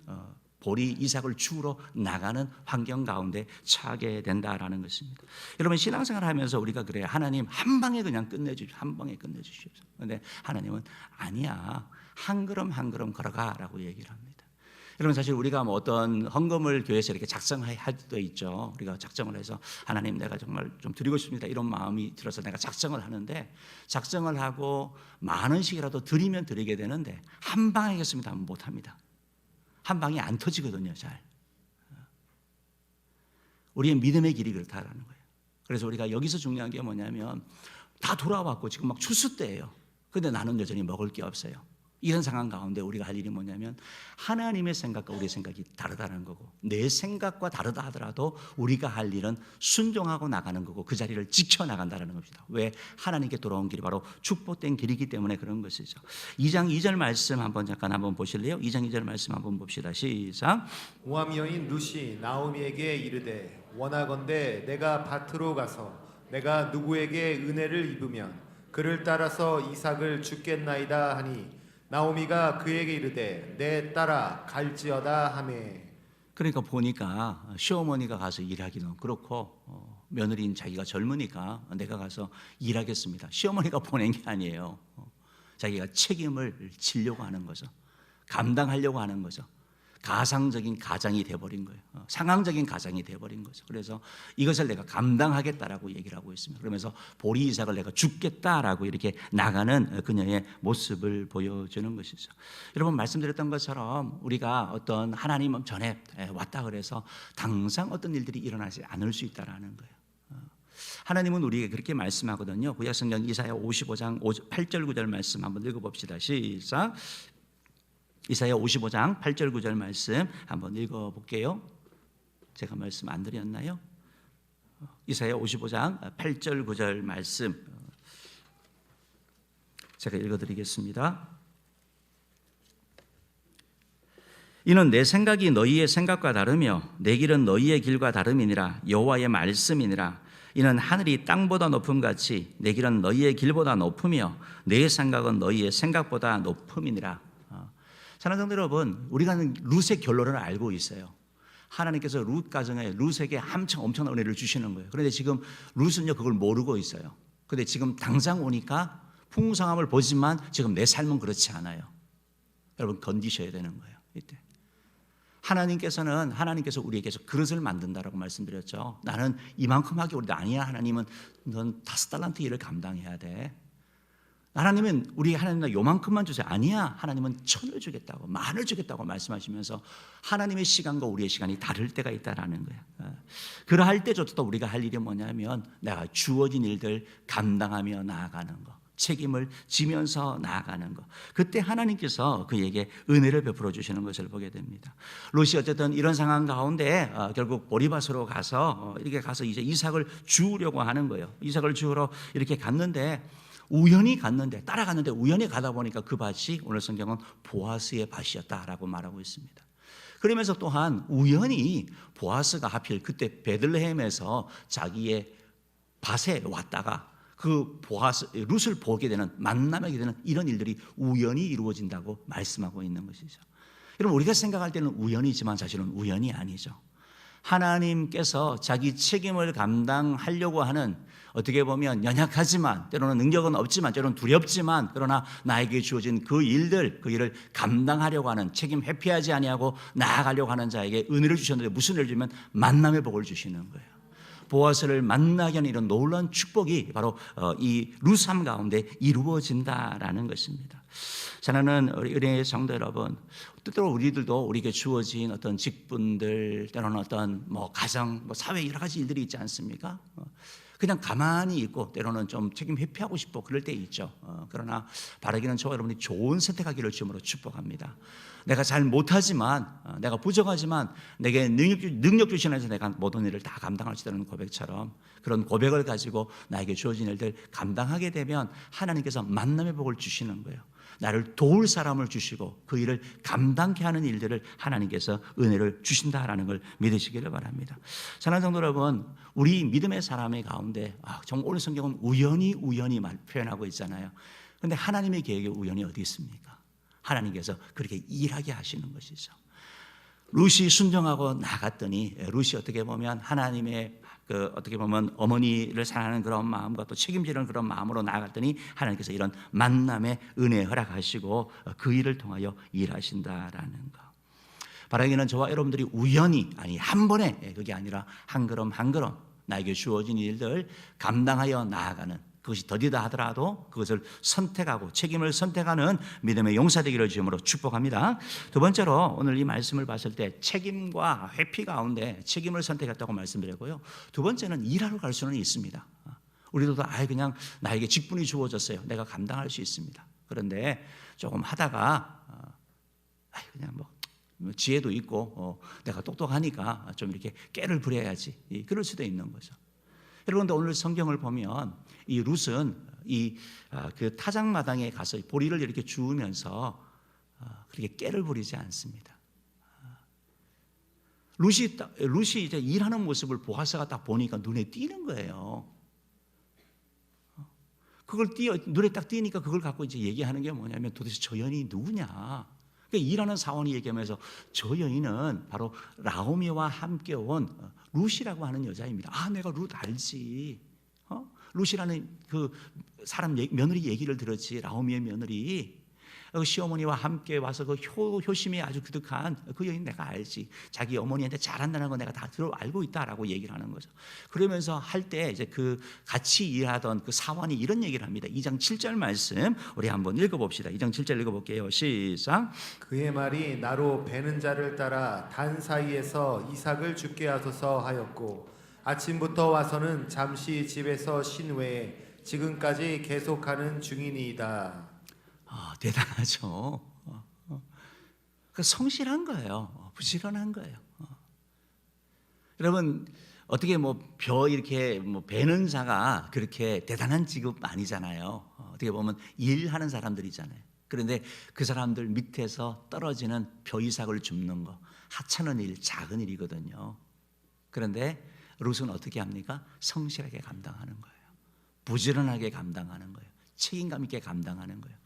보리 이삭을 주우러 나가는 환경 가운데 처하게 된다라는 것입니다. 여러분, 신앙생활을 하면서 우리가 그래요. 하나님 한 방에 그냥 끝내주십시오. 한 방에 끝내주십시오. 그런데 하나님은 아니야, 한 걸음 한 걸음 걸어가라고 얘기를 합니다. 여러분, 사실 우리가 뭐 어떤 헌금을 교회에서 이렇게 작성할 때도 있죠. 우리가 작정을 해서 하나님 내가 정말 좀 드리고 싶습니다, 이런 마음이 들어서 내가 작정을 하는데, 작정을 하고 만 원씩이라도 드리면 드리게 되는데 한 방에 하겠습니다 하면 못합니다. 한 방에 안 터지거든요, 잘. 우리의 믿음의 길이 그렇다라는 거예요. 그래서 우리가 여기서 중요한 게 뭐냐면, 다 돌아왔고 지금 막 추수 때예요. 근데 나는 여전히 먹을 게 없어요. 이런 상황 가운데 우리가 할 일이 뭐냐면, 하나님의 생각과 우리의 생각이 다르다는 거고, 내 생각과 다르다 하더라도 우리가 할 일은 순종하고 나가는 거고 그 자리를 지켜나간다는 겁니다. 왜? 하나님께 돌아온 길이 바로 축복된 길이기 때문에 그런 것이죠. 2장 2절 말씀 잠깐 한번 보실래요? 2장 2절 말씀 한번 봅시다. 시작. 모압 여인 룻이 나오미에게 이르되 원하건대 내가 밭으로 가서 내가 누구에게 은혜를 입으면 그를 따라서 이삭을 주겠나이다 하니 나오미가 그에게 이르되 내 딸아 갈지어다 하매. 그러니까 보니까 시어머니가 가서 일하기는 그렇고, 며느리인 자기가 젊으니까 내가 가서 일하겠습니다. 시어머니가 보낸 게 아니에요. 자기가 책임을 지려고 하는 거죠. 감당하려고 하는 거죠. 가상적인 가장이 돼버린 거예요. 상황적인 가장이 돼버린 거죠. 그래서 이것을 내가 감당하겠다라고 얘기를 하고 있습니다. 그러면서 보리 이삭을 내가 죽겠다라고 이렇게 나가는 그녀의 모습을 보여주는 것이죠. 여러분, 말씀드렸던 것처럼 우리가 어떤 하나님 전에 왔다 그래서 당장 어떤 일들이 일어나지 않을 수 있다라는 거예요. 하나님은 우리에게 그렇게 말씀하거든요. 구약성경 이사야 55장 8절 9절 말씀 한번 읽어봅시다. 시작. 이사야 55장 8절 9절 말씀 한번 읽어볼게요. 제가 말씀 안 드렸나요? 이사야 55장 8절 9절 말씀 제가 읽어드리겠습니다. 이는 내 생각이 너희의 생각과 다르며 내 길은 너희의 길과 다름이니라. 여호와의 말씀이니라. 이는 하늘이 땅보다 높음 같이 내 길은 너희의 길보다 높으며 내 생각은 너희의 생각보다 높음이니라. 사랑하는 성도 여러분, 우리가 룻의 결론을 알고 있어요. 하나님께서 룻 가정에 룻에게 엄청난 은혜를 주시는 거예요. 그런데 지금 룻은요 그걸 모르고 있어요. 그런데 지금 당장 오니까 풍성함을 보지만 지금 내 삶은 그렇지 않아요. 여러분 건디셔야 되는 거예요. 이때 하나님께서 우리에게서 그릇을 만든다라고 말씀드렸죠. 나는 이만큼 하기 어렵다. 아니야. 하나님은 넌 5달란트 일을 감당해야 돼. 하나님은 하나님은 요만큼만 주세요. 아니야. 하나님은 1000을 주겠다고, 10,000을 주겠다고 말씀하시면서 하나님의 시간과 우리의 시간이 다를 때가 있다라는 거예요. 그러할 때조차도 우리가 할 일이 뭐냐면 내가 주어진 일들 감당하며 나아가는 거, 책임을 지면서 나아가는 것. 그때 하나님께서 그에게 은혜를 베풀어 주시는 것을 보게 됩니다. 롯이 어쨌든 이런 상황 가운데 결국 보리밭으로 가서 이렇게 가서 이제 이삭을 주우려고 하는 거예요. 이삭을 주우러 이렇게 갔는데 따라갔는데 우연히 가다 보니까 그 밭이 오늘 성경은 보아스의 밭이었다라고 말하고 있습니다. 그러면서 또한 우연히 보아스가 하필 그때 베들레헴에서 자기의 밭에 왔다가 그 룻을 보게 되는, 만나게 되는 이런 일들이 우연히 이루어진다고 말씀하고 있는 것이죠. 여러분, 우리가 생각할 때는 우연이지만 사실은 우연이 아니죠. 하나님께서 자기 책임을 감당하려고 하는, 어떻게 보면 연약하지만 때로는 능력은 없지만 때로는 두렵지만 그러나 나에게 주어진 그 일을 감당하려고 하는, 책임 회피하지 아니하고 나아가려고 하는 자에게 은혜를 주셨는데 무슨 은혜를 주면 만남의 복을 주시는 거예요. 보아스를 만나게 하는 이런 놀라운 축복이 바로 이 룻 삶 가운데 이루어진다라는 것입니다. 사랑하는 우리 성도 여러분, 때로 우리들도 우리에게 주어진 어떤 직분들, 때로는 어떤 가정, 사회 여러 가지 일들이 있지 않습니까? 그냥 가만히 있고 때로는 좀 책임 회피하고 싶고 그럴 때 있죠. 그러나 바라기는 저와 여러분이 좋은 선택하기를 주님으로 축복합니다. 내가 잘 못하지만, 내가 부족하지만 내게 능력 주시면서 내가 모든 일을 다 감당할 수 있다는 고백처럼, 그런 고백을 가지고 나에게 주어진 일들 감당하게 되면 하나님께서 만남의 복을 주시는 거예요. 나를 도울 사람을 주시고 그 일을 감당케 하는 일들을 하나님께서 은혜를 주신다라는 걸 믿으시기를 바랍니다. 사랑하는 성도 여러분, 우리 믿음의 사람의 가운데 정말 오늘 성경은 우연히 표현하고 있잖아요. 그런데 하나님의 계획에 우연이 어디 있습니까? 하나님께서 그렇게 일하게 하시는 것이죠. 룻이 순종하고 나갔더니 룻이 어떻게 보면 하나님의 어떻게 보면 어머니를 사랑하는 그런 마음과 또 책임지는 그런 마음으로 나아갔더니 하나님께서 이런 만남의 은혜 허락하시고 그 일을 통하여 일하신다라는 것. 바라기는 저와 여러분들이 우연히, 아니 한 번에, 그게 아니라 한 걸음 한 걸음 나에게 주어진 일들 감당하여 나아가는, 그것이 더디다 하더라도 그것을 선택하고 책임을 선택하는 믿음의 용사 되기를 주님으로 축복합니다. 두 번째로 오늘 이 말씀을 봤을 때 책임과 회피 가운데 책임을 선택했다고 말씀드렸고요. 두 번째는 일하러 갈 수는 있습니다. 우리도 그냥 나에게 직분이 주어졌어요. 내가 감당할 수 있습니다. 그런데 조금 하다가 그냥 지혜도 있고 내가 똑똑하니까 좀 이렇게 깨를 부려야지, 그럴 수도 있는 거죠. 여러분들 오늘 성경을 보면 이 룻은 그 타작마당에 가서 보리를 이렇게 주우면서 그렇게 깨를 부리지 않습니다. 룻이 이제 일하는 모습을 보아스가 딱 보니까 눈에 띄는 거예요. 그걸 눈에 딱 띄니까 그걸 갖고 이제 얘기하는 게 뭐냐면 도대체 저 여인이 누구냐? 그러니까 일하는 사원이 얘기하면서 저 여인은 바로 나오미와 함께 온 룻이라고 하는 여자입니다. 내가 룻 알지. 룻이라는 그 사람 며느리 얘기를 들었지. 나오미의 며느리. 시어머니와 함께 와서 그 효심이 아주 그득한 그 여인 내가 알지. 자기 어머니한테 잘한다는 거 내가 다 알고 있다라고 얘기를 하는 거죠. 그러면서 할 때 이제 그 같이 일하던 그 사원이 이런 얘기를 합니다. 2장 7절 말씀 우리 한번 읽어봅시다. 2장 7절 읽어볼게요. 시작. 그의 말이 나로 베는 자를 따라 단 사이에서 이삭을 죽게 하소서 하였고 아침부터 와서는 잠시 집에서 쉰 후에 지금까지 계속하는 중이니이다. 대단하죠. 성실한 거예요. 부지런한 거예요. 여러분 어떻게 이렇게 베는 자가 그렇게 대단한 직업 아니잖아요. 어떻게 보면 일하는 사람들이잖아요. 그런데 그 사람들 밑에서 떨어지는 벼이삭을 줍는 거 하찮은 일, 작은 일이거든요. 그런데 룻은 어떻게 합니까? 성실하게 감당하는 거예요. 부지런하게 감당하는 거예요. 책임감 있게 감당하는 거예요.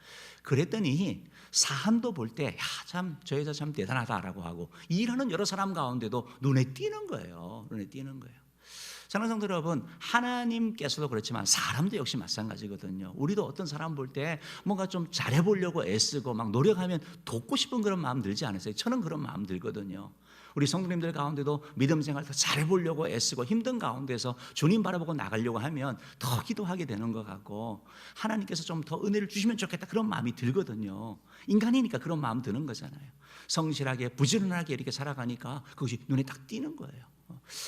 그랬더니 사람도 볼 때 참 저 여자 참 대단하다라고 하고 일하는 여러 사람 가운데도 눈에 띄는 거예요. 눈에 띄는 거예요. 사랑하는 성도 여러분, 하나님께서도 그렇지만 사람도 역시 마찬가지거든요. 우리도 어떤 사람 볼 때 뭔가 좀 잘해보려고 애쓰고 막 노력하면 돕고 싶은 그런 마음 들지 않으세요? 저는 그런 마음 들거든요. 우리 성도님들 가운데도 믿음 생활 더 잘해보려고 애쓰고 힘든 가운데서 주님 바라보고 나가려고 하면 더 기도하게 되는 것 같고 하나님께서 좀 더 은혜를 주시면 좋겠다 그런 마음이 들거든요. 인간이니까 그런 마음 드는 거잖아요. 성실하게 부지런하게 이렇게 살아가니까 그것이 눈에 딱 띄는 거예요.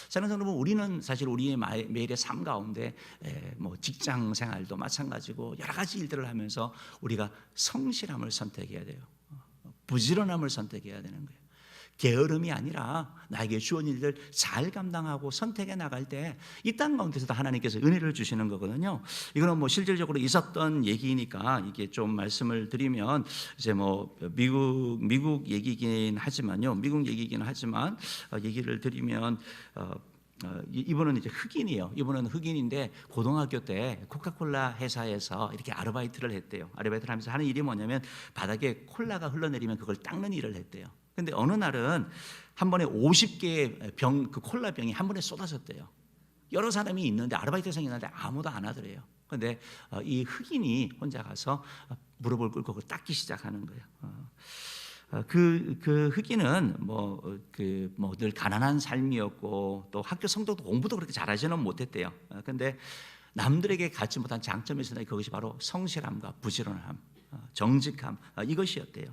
사랑하는 여러분, 우리는 사실 우리의 매일의 삶 가운데 뭐 직장 생활도 마찬가지고 여러 가지 일들을 하면서 우리가 성실함을 선택해야 돼요. 부지런함을 선택해야 되는 거예요. 게으름이 아니라 나에게 주어진 일들 잘 감당하고 선택해 나갈 때 이 땅 가운데서도 하나님께서 은혜를 주시는 거거든요. 이거는 뭐 실질적으로 있었던 얘기니까 이게 좀 말씀을 드리면 이제 뭐 미국 얘기긴 하지만요. 미국 얘기긴 하지만 얘기를 드리면 이분은 이제 흑인이에요. 이분은 흑인인데 고등학교 때 코카콜라 회사에서 이렇게 아르바이트를 했대요. 아르바이트를 하면서 하는 일이 뭐냐면 바닥에 콜라가 흘러내리면 그걸 닦는 일을 했대요. 근데 어느 날은 한 번에 50개의 그 콜라 병이 한 번에 쏟아졌대요. 여러 사람이 있는데 아르바이트생이 있는데 아무도 안 하더래요. 근데 이 흑인이 혼자 가서 무릎을 꿇고 그걸 닦기 시작하는 거예요. 그 흑인은 늘 가난한 삶이었고 또 학교 성적도 공부도 그렇게 잘하지는 못했대요. 근데 남들에게 갖지 못한 장점이 있었는데 그것이 바로 성실함과 부지런함, 정직함 이것이었대요.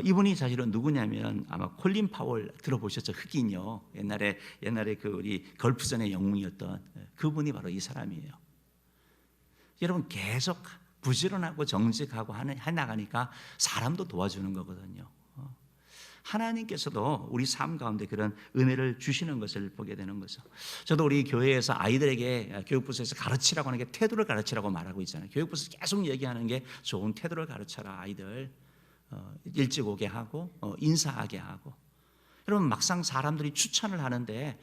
이분이 사실은 누구냐면 아마 콜린 파월 들어보셨죠? 흑인이요. 옛날에 그 우리 걸프전의 영웅이었던 그분이 바로 이 사람이에요. 여러분 계속 부지런하고 정직하고 해 나가니까 사람도 도와주는 거거든요. 하나님께서도 우리 삶 가운데 그런 은혜를 주시는 것을 보게 되는 거죠. 저도 우리 교회에서 아이들에게 교육부서에서 가르치라고 하는 게 태도를 가르치라고 말하고 있잖아요. 교육부서에서 계속 얘기하는 게 좋은 태도를 가르쳐라 아이들. 일찍 오게 하고 인사하게 하고. 여러분 막상 사람들이 추천을 하는데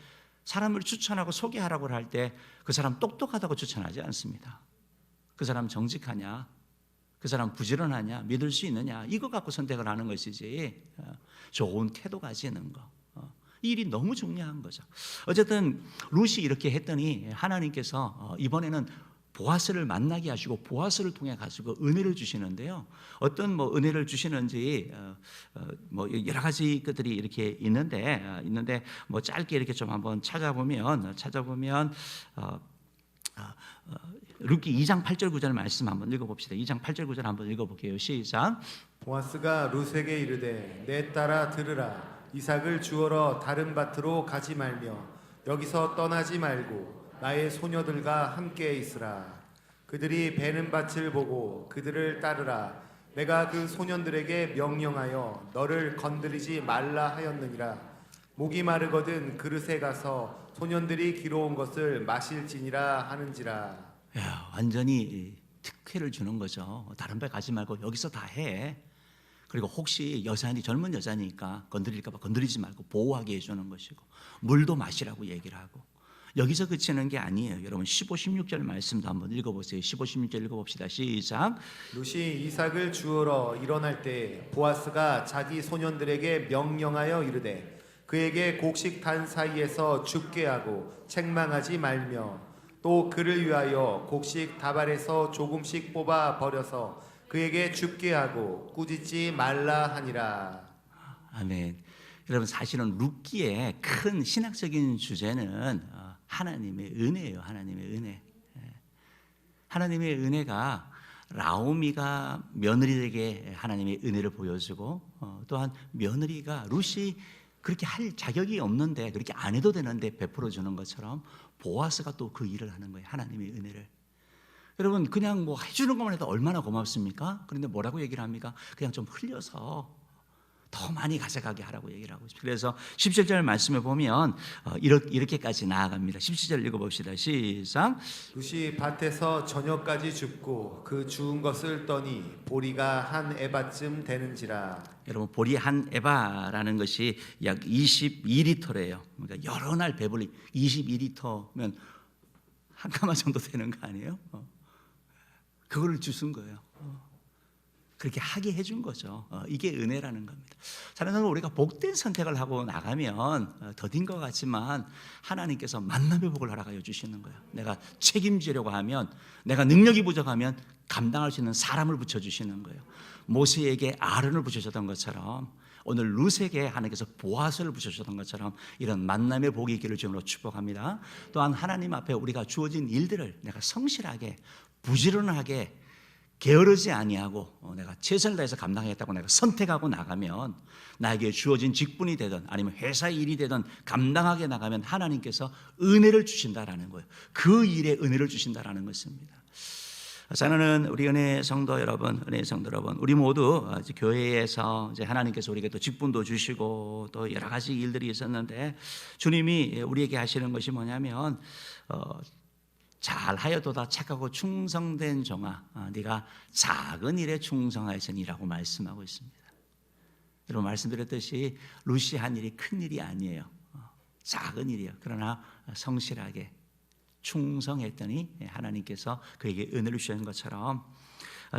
사람을 추천하고 소개하라고 할 때 그 사람 똑똑하다고 추천하지 않습니다. 그 사람 정직하냐, 그 사람 부지런하냐, 믿을 수 있느냐 이거 갖고 선택을 하는 것이지 좋은 태도 가지는 거. 이 일이 너무 중요한 거죠. 어쨌든 룻이 이렇게 했더니 하나님께서 이번에는 보아스를 만나게 하시고 보아스를 통해 가지고 은혜를 주시는데요. 어떤 은혜를 주시는지 여러 가지 것들이 이렇게 있는데 뭐 짧게 이렇게 좀 한번 찾아보면 룻기 2장 8절 9절 말씀 한번 읽어봅시다. 2장 8절 9절 한번 읽어볼게요. 시작. 보아스가 룻에게 이르되 내 딸아 들으라. 이삭을 주어러 다른 밭으로 가지 말며 여기서 떠나지 말고 나의 소녀들과 함께 있으라. 그들이 베는 밭을 보고 그들을 따르라. 내가 그 소년들에게 명령하여 너를 건드리지 말라 하였느니라. 목이 마르거든 그릇에 가서 소년들이 기러온 것을 마실지니라 하는지라. 야, 완전히 특혜를 주는 거죠. 다른 데 가지 말고 여기서 다 해. 그리고 혹시 젊은 여자니까 건드릴까 봐 건드리지 말고 보호하게 해주는 것이고 물도 마시라고 얘기를 하고. 여기서 그치는 게 아니에요. 여러분 15, 16절 말씀도 한번 읽어보세요. 15, 16절 읽어봅시다. 시작. 룻이 이삭을 주우러 일어날 때 보아스가 자기 소년들에게 명령하여 이르되 그에게 곡식 단 사이에서 죽게 하고 책망하지 말며 또 그를 위하여 곡식 다발에서 조금씩 뽑아 버려서 그에게 죽게 하고 꾸짖지 말라 하니라. 아멘. 여러분 사실은 룻기의 큰 신학적인 주제는 하나님의 은혜예요. 하나님의 은혜. 하나님의 은혜가 라오미가 며느리에게 하나님의 은혜를 보여주고 또한 며느리가 룻이 그렇게 할 자격이 없는데 그렇게 안 해도 되는데 베풀어 주는 것처럼 보아스가 또 그 일을 하는 거예요. 하나님의 은혜를. 여러분 그냥 해주는 것만 해도 얼마나 고맙습니까? 그런데 뭐라고 얘기를 합니까? 그냥 좀 흘려서 더 많이 가져가게 하라고 얘기를 하고 있습니다. 그래서 17절 말씀에 보면 이렇게까지 나아갑니다. 17절 읽어봅시다. 시작. 룻이 밭에서 저녁까지 줍고 그 주운 것을 떠니 보리가 한 에바쯤 되는지라. 여러분, 보리 한 에바라는 것이 약 22리터래요. 그러니까 여러 날 배불리 22리터면 한 가마 정도 되는 거 아니에요? 그거를 주신 거예요. 그렇게 하게 해준 거죠. 이게 은혜라는 겁니다. 사랑하는 우리가 복된 선택을 하고 나가면 더딘 것 같지만 하나님께서 만남의 복을 허락하여 주시는 거예요. 내가 책임지려고 하면, 내가 능력이 부족하면 감당할 수 있는 사람을 붙여주시는 거예요. 모세에게 아론을 붙여줬던 것처럼 오늘 룻에게 하나님께서 보아스를 붙여주셨던 것처럼 이런 만남의 복이 있기를 주님으로 축복합니다. 또한 하나님 앞에 우리가 주어진 일들을 내가 성실하게 부지런하게 게으르지 아니하고 내가 최선을 다해서 감당하겠다고 내가 선택하고 나가면, 나에게 주어진 직분이 되든 아니면 회사 일이 되든 감당하게 나가면 하나님께서 은혜를 주신다라는 거예요. 그 일에 은혜를 주신다라는 것입니다. 저는 우리 은혜 성도 여러분, 우리 모두 교회에서 이제 하나님께서 우리에게 또 직분도 주시고 또 여러 가지 일들이 있었는데, 주님이 우리에게 하시는 것이 뭐냐면 잘하여도다 착하고 충성된 종아, 네가 작은 일에 충성하였으니라고 말씀하고 있습니다. 여러분, 말씀드렸듯이 룻이 한 일이 큰 일이 아니에요. 작은 일이에요. 그러나 성실하게 충성했더니 하나님께서 그에게 은혜를 주신 것처럼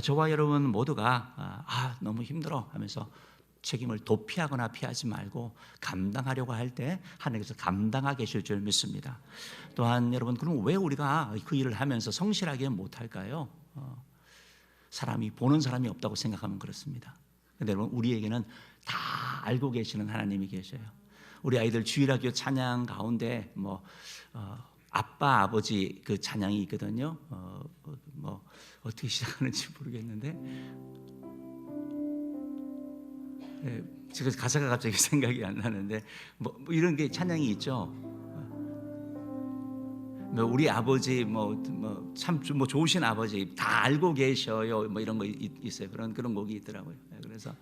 저와 여러분 모두가 너무 힘들어 하면서 책임을 도피하거나 피하지 말고 감당하려고 할 때 하나님께서 감당하게 하실 줄 믿습니다. 또한 여러분, 그럼 왜 우리가 그 일을 하면서 성실하게 못할까요? 사람이 보는 사람이 없다고 생각하면 그렇습니다. 그런데 여러분, 우리에게는 다 알고 계시는 하나님이 계셔요. 우리 아이들 주일학교 찬양 가운데 아빠 아버지 그 찬양이 있거든요. 어떻게 시작하는지 모르겠는데 지금 가사가 갑자기 생각이 안 나는데 이런 게 찬양이 있죠. 우리 아버지 참 좋으신 아버지 다 알고 계셔요. 이런 거 있어요. 그런 곡이 있더라고요. 그래서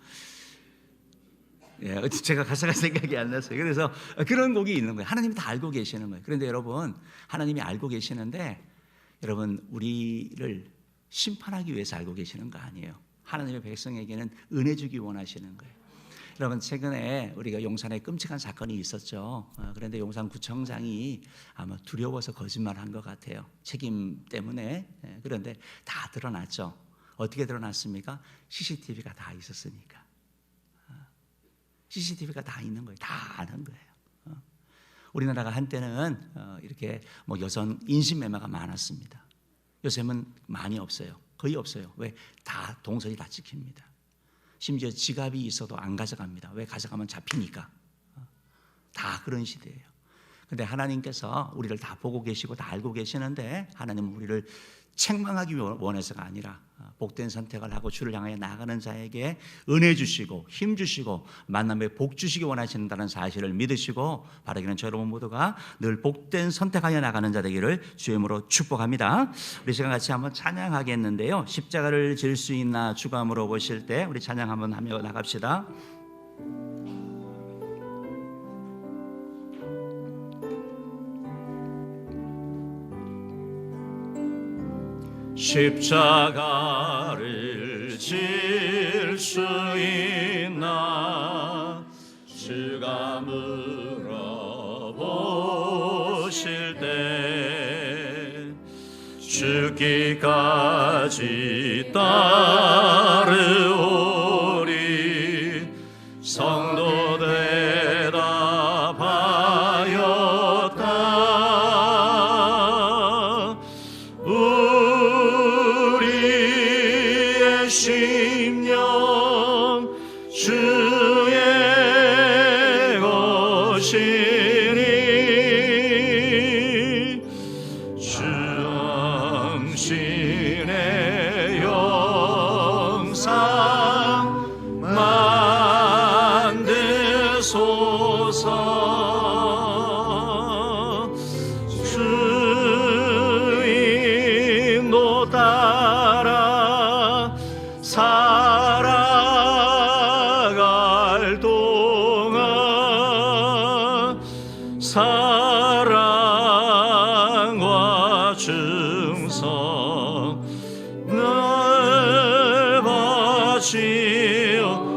제가 가사가 생각이 안 났어요. 그래서 그런 곡이 있는 거예요. 하나님이 다 알고 계시는 거예요. 그런데 여러분, 하나님이 알고 계시는데 여러분, 우리를 심판하기 위해서 알고 계시는 거 아니에요. 하나님의 백성에게는 은혜 주기 원하시는 거예요. 여러분, 최근에 우리가 용산에 끔찍한 사건이 있었죠. 그런데 용산구청장이 아마 두려워서 거짓말한 것 같아요. 책임 때문에. 그런데 다 드러났죠. 어떻게 드러났습니까? CCTV가 다 있었으니까. CCTV가 다 있는 거예요. 다 아는 거예요. 우리나라가 한때는 이렇게 여성 인신매매가 많았습니다. 요즘은 많이 없어요. 거의 없어요. 왜? 다 동선이 다 지킵니다. 심지어 지갑이 있어도 안 가져갑니다. 왜? 가져가면 잡히니까. 다 그런 시대예요. 그런데 하나님께서 우리를 다 보고 계시고 다 알고 계시는데, 하나님은 우리를 책망하기 원해서가 아니라 복된 선택을 하고 주를 향하여 나가는 자에게 은혜 주시고 힘 주시고 만남에 복 주시기 원하신다는 사실을 믿으시고 바라기는 저 여러분 모두가 늘 복된 선택하여 나가는 자 되기를 주의 이름으로 축복합니다. 우리 시간 같이 한번 찬양하겠는데요, 십자가를 질 수 있나 주가 물어보실 때 우리 찬양 한번 하며 나갑시다. 십자가를 질 수 있나 주가 물어보실 때 죽기까지 따르오리 성도 대답하였다. 우리의 심령 주의 것이니 주 당신의 영상 만드소서. 주인도 따라 살아갈 증서 늘 바치어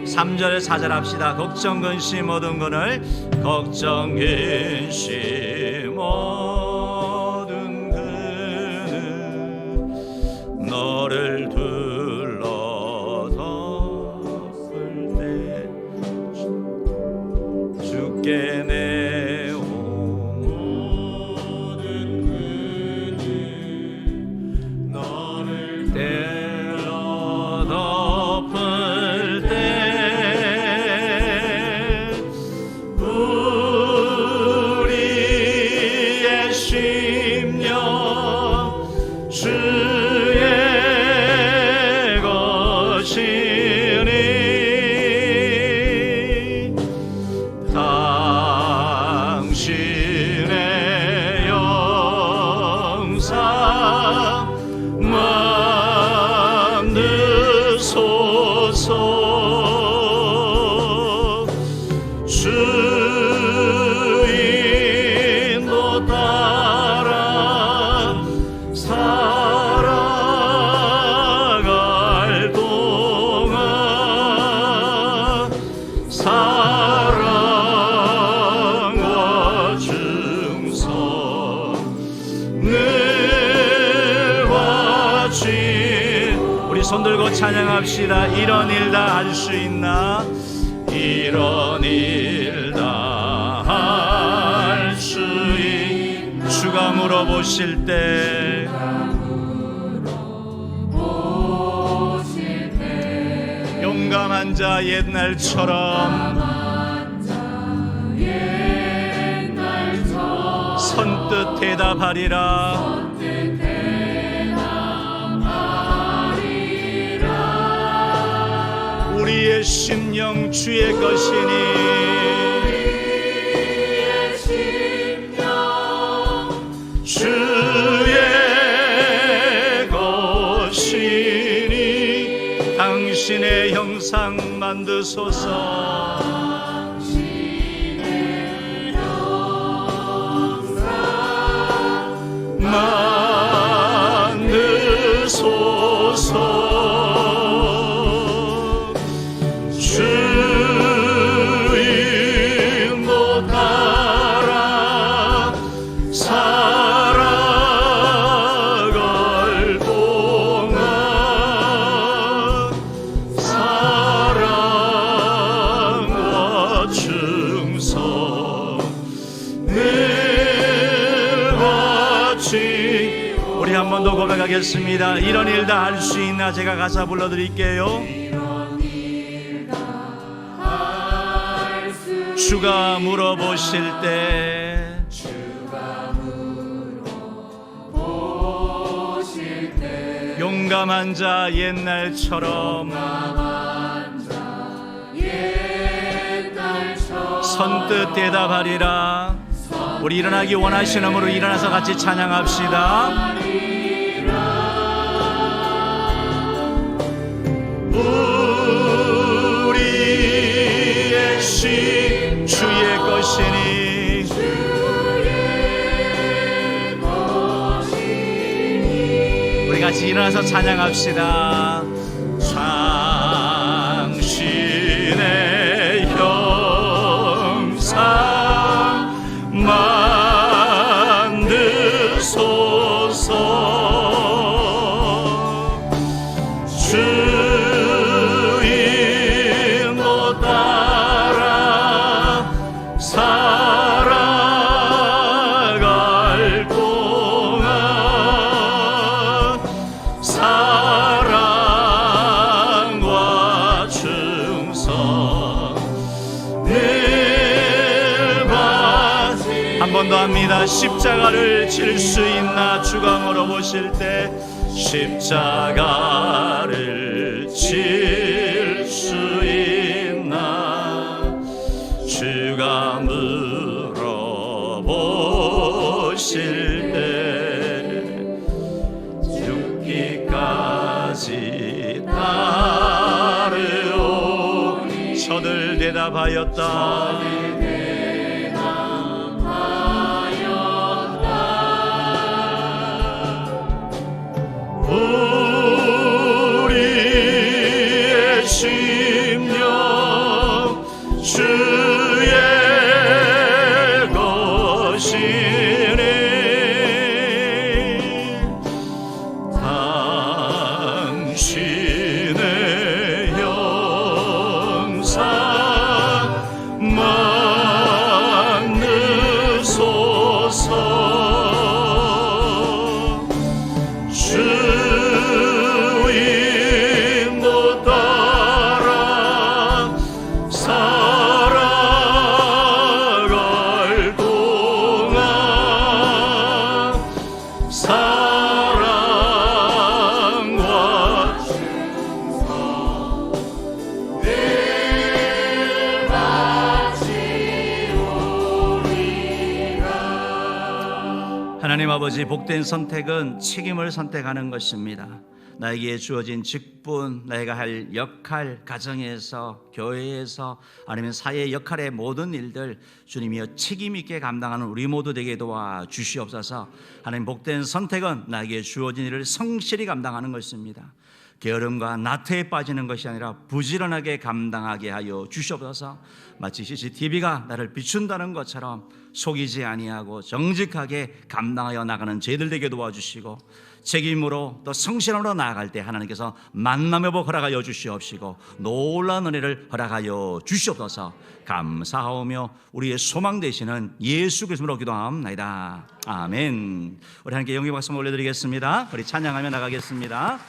3절에 4절 합시다. 걱정 근심 모든 것을 걱정 근심 모든 그는 너를 둘러덮을 때 주께 내오 모든 그는 너를 때려 덮을 때 우리의 심령 주의 것이니 당신의 영상 만드소서 주인도 따라 살아갈 동안 사랑과 증서 늘 바친 우리 손들고 찬양합시다. 이런 일 다 할 수 있나 이런 일 다 할 수 있 주가 물어보실 때 용감한 자 옛날처럼 선뜻 대답하리라. 우리의 심령 주의 것이니 주의 것이니 당신의 형상 만드소서. 만드소서. 주인도 따라 살아갈 동안 사랑과 증서 늘 바치 우리 한 번 더 고백하겠습니다. 이런 일 다 할 수 있나 제가 가사 불러드릴게요. 주가 물어보실 때 용감한 자 옛날처럼 선뜻 대답하리라. 우리 일어나기 원하시는으로 일어나서 같이 찬양합시다. 우리의 심 주의 것이니 우리 같이 일어나서 찬양합시다. 당신의 형상 만드소서. 주인도 따라 살아갈 동안 사랑과 증서 늘 바치 한 번 더 합니다. 십자가를 질 수 있나 주가 물어보실 때 십자가를 질 수 있나 주가 물어보실 때 죽기까지 따르오니 저들 대답하였다. 사랑과 하나님 아버지, 복된 선택은 책임을 선택하는 것입니다. 나에게 주어진 직분, 내가 할 역할, 가정에서, 교회에서, 아니면 사회 역할의 모든 일들 주님이여 책임 있게 감당하는 우리 모두 되게 도와주시옵소서. 하나님, 복된 선택은 나에게 주어진 일을 성실히 감당하는 것입니다. 게으름과 나태에 빠지는 것이 아니라 부지런하게 감당하게 하여 주시옵소서. 마치 CCTV가 나를 비춘다는 것처럼 속이지 아니하고 정직하게 감당하여 나가는 저희들 되게 도와주시고, 책임으로 또 성실함으로 나아갈 때 하나님께서 만남의 복 허락하여 주시옵시고 놀라운 은혜를 허락하여 주시옵소서. 감사하오며 우리의 소망 되시는 예수 그리스도로 기도하옵나이다. 아멘. 우리 함께 영광의 박수 올려드리겠습니다. 우리 찬양하며 나가겠습니다.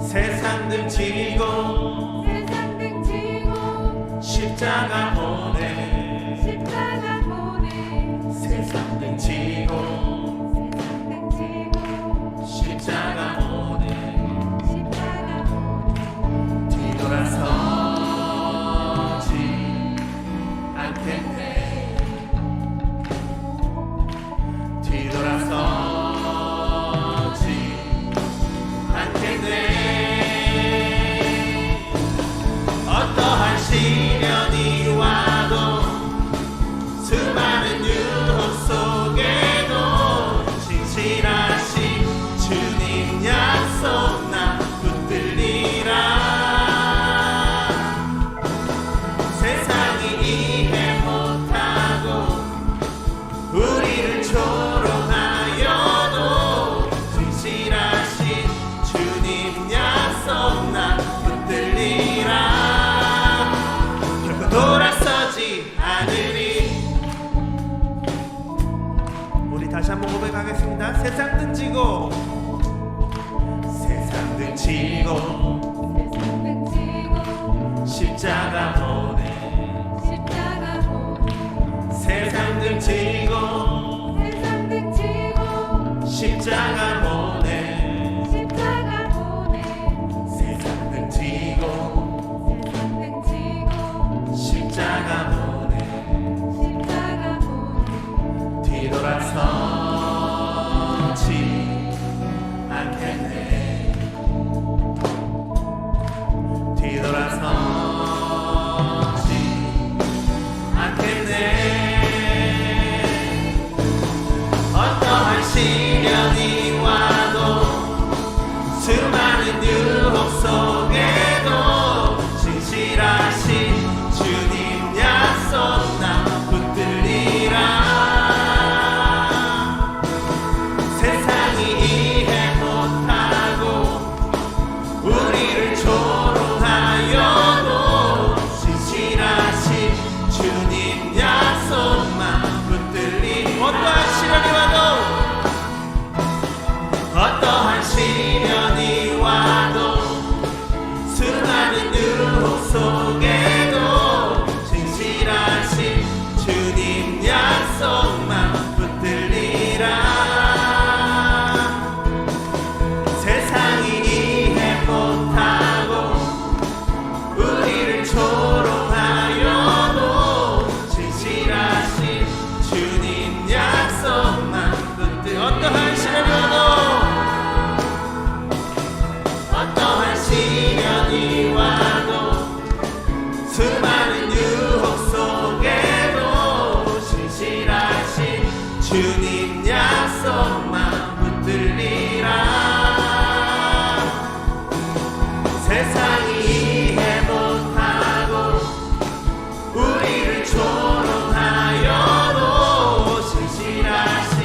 세상 등지고 십자가 보내 세상 등지고 십자가 보내 뒤돌아서지 않겠네 뒤돌아서지 않겠네 어떠한 시련이 와도 수많은 유혹 속에도 진실하신 주님 약속 나 붙들리라 세상이 이해 한번 고백하겠습니다. 세상 등지고 세상 등지고 십자가 보내 세상 등지고 십자가 보내 세상 등지고 십자가 보내 뒤돌아서지 않겠네 뒤돌아서지 않겠네 어떠한 시련이 와도 수많은 유혹 속에도 진실하신 주님 약속 나 붙들리라 세상이 이해 못하고 우리를 조롱하여도 진실하신 주님 약속만 붙들리 어떠한 시련이 와도 어떠한 시련이 와도 수많은 유혹 속에도 진실하신 주님 약속만 붙들리라 세상이 이해 못하고 우리를 조롱하여도 진실하신 주님 약속만 어떠한 시련이 와도 어떠한 시련이 와도 수많은 유혹 속에도 진실하신 주님 약속만 붙들리라 세상이 이해 못하고 우리를 조롱하여도 진실하신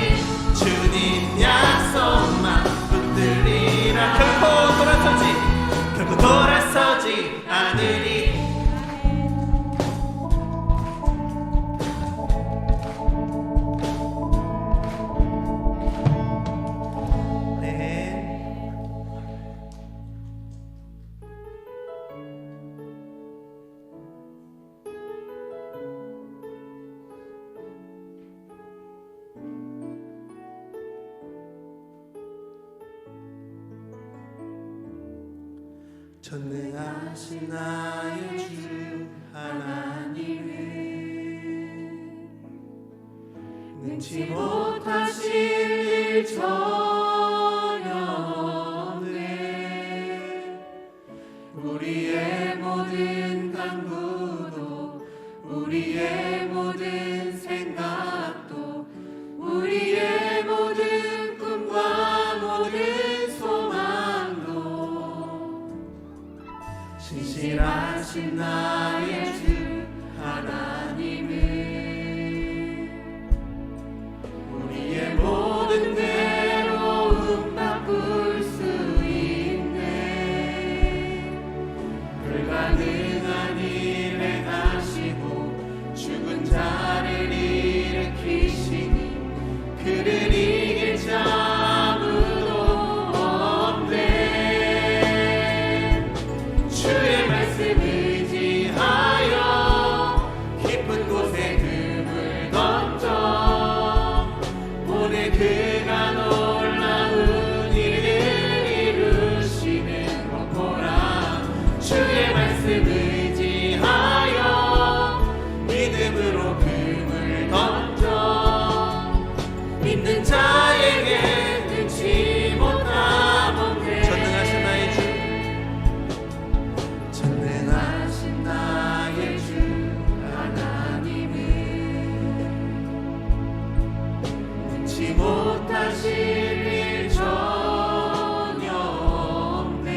주님 약속만 붙들리라 결코 돌아서지 않으리 전능하신 나의 주 하나님은 능치 못하실 일 전혀 없네 우리의 모든 간구도 우리의 모든 생각도 우리의 모든 꿈과 모든 소망도 신실하신 나의 주 하나님은 우리의 모든 괴로움 바꿀 수 있네 불가능한 일 행하시고 죽은 자를 일으키시니 그를 이길 자 아무도 없네 주의 말씀 의지하여 깊은 곳에 금을 던져 오늘 그가 놀라운 일을 이루시는 것 보라 주의 말씀 의지하여 믿음으로 금을 던져 믿는 자에게 능치 못하건대 전능하신 나의 주 전능하신 나의 주 하나님은 능치 못하실 일 전혀 없네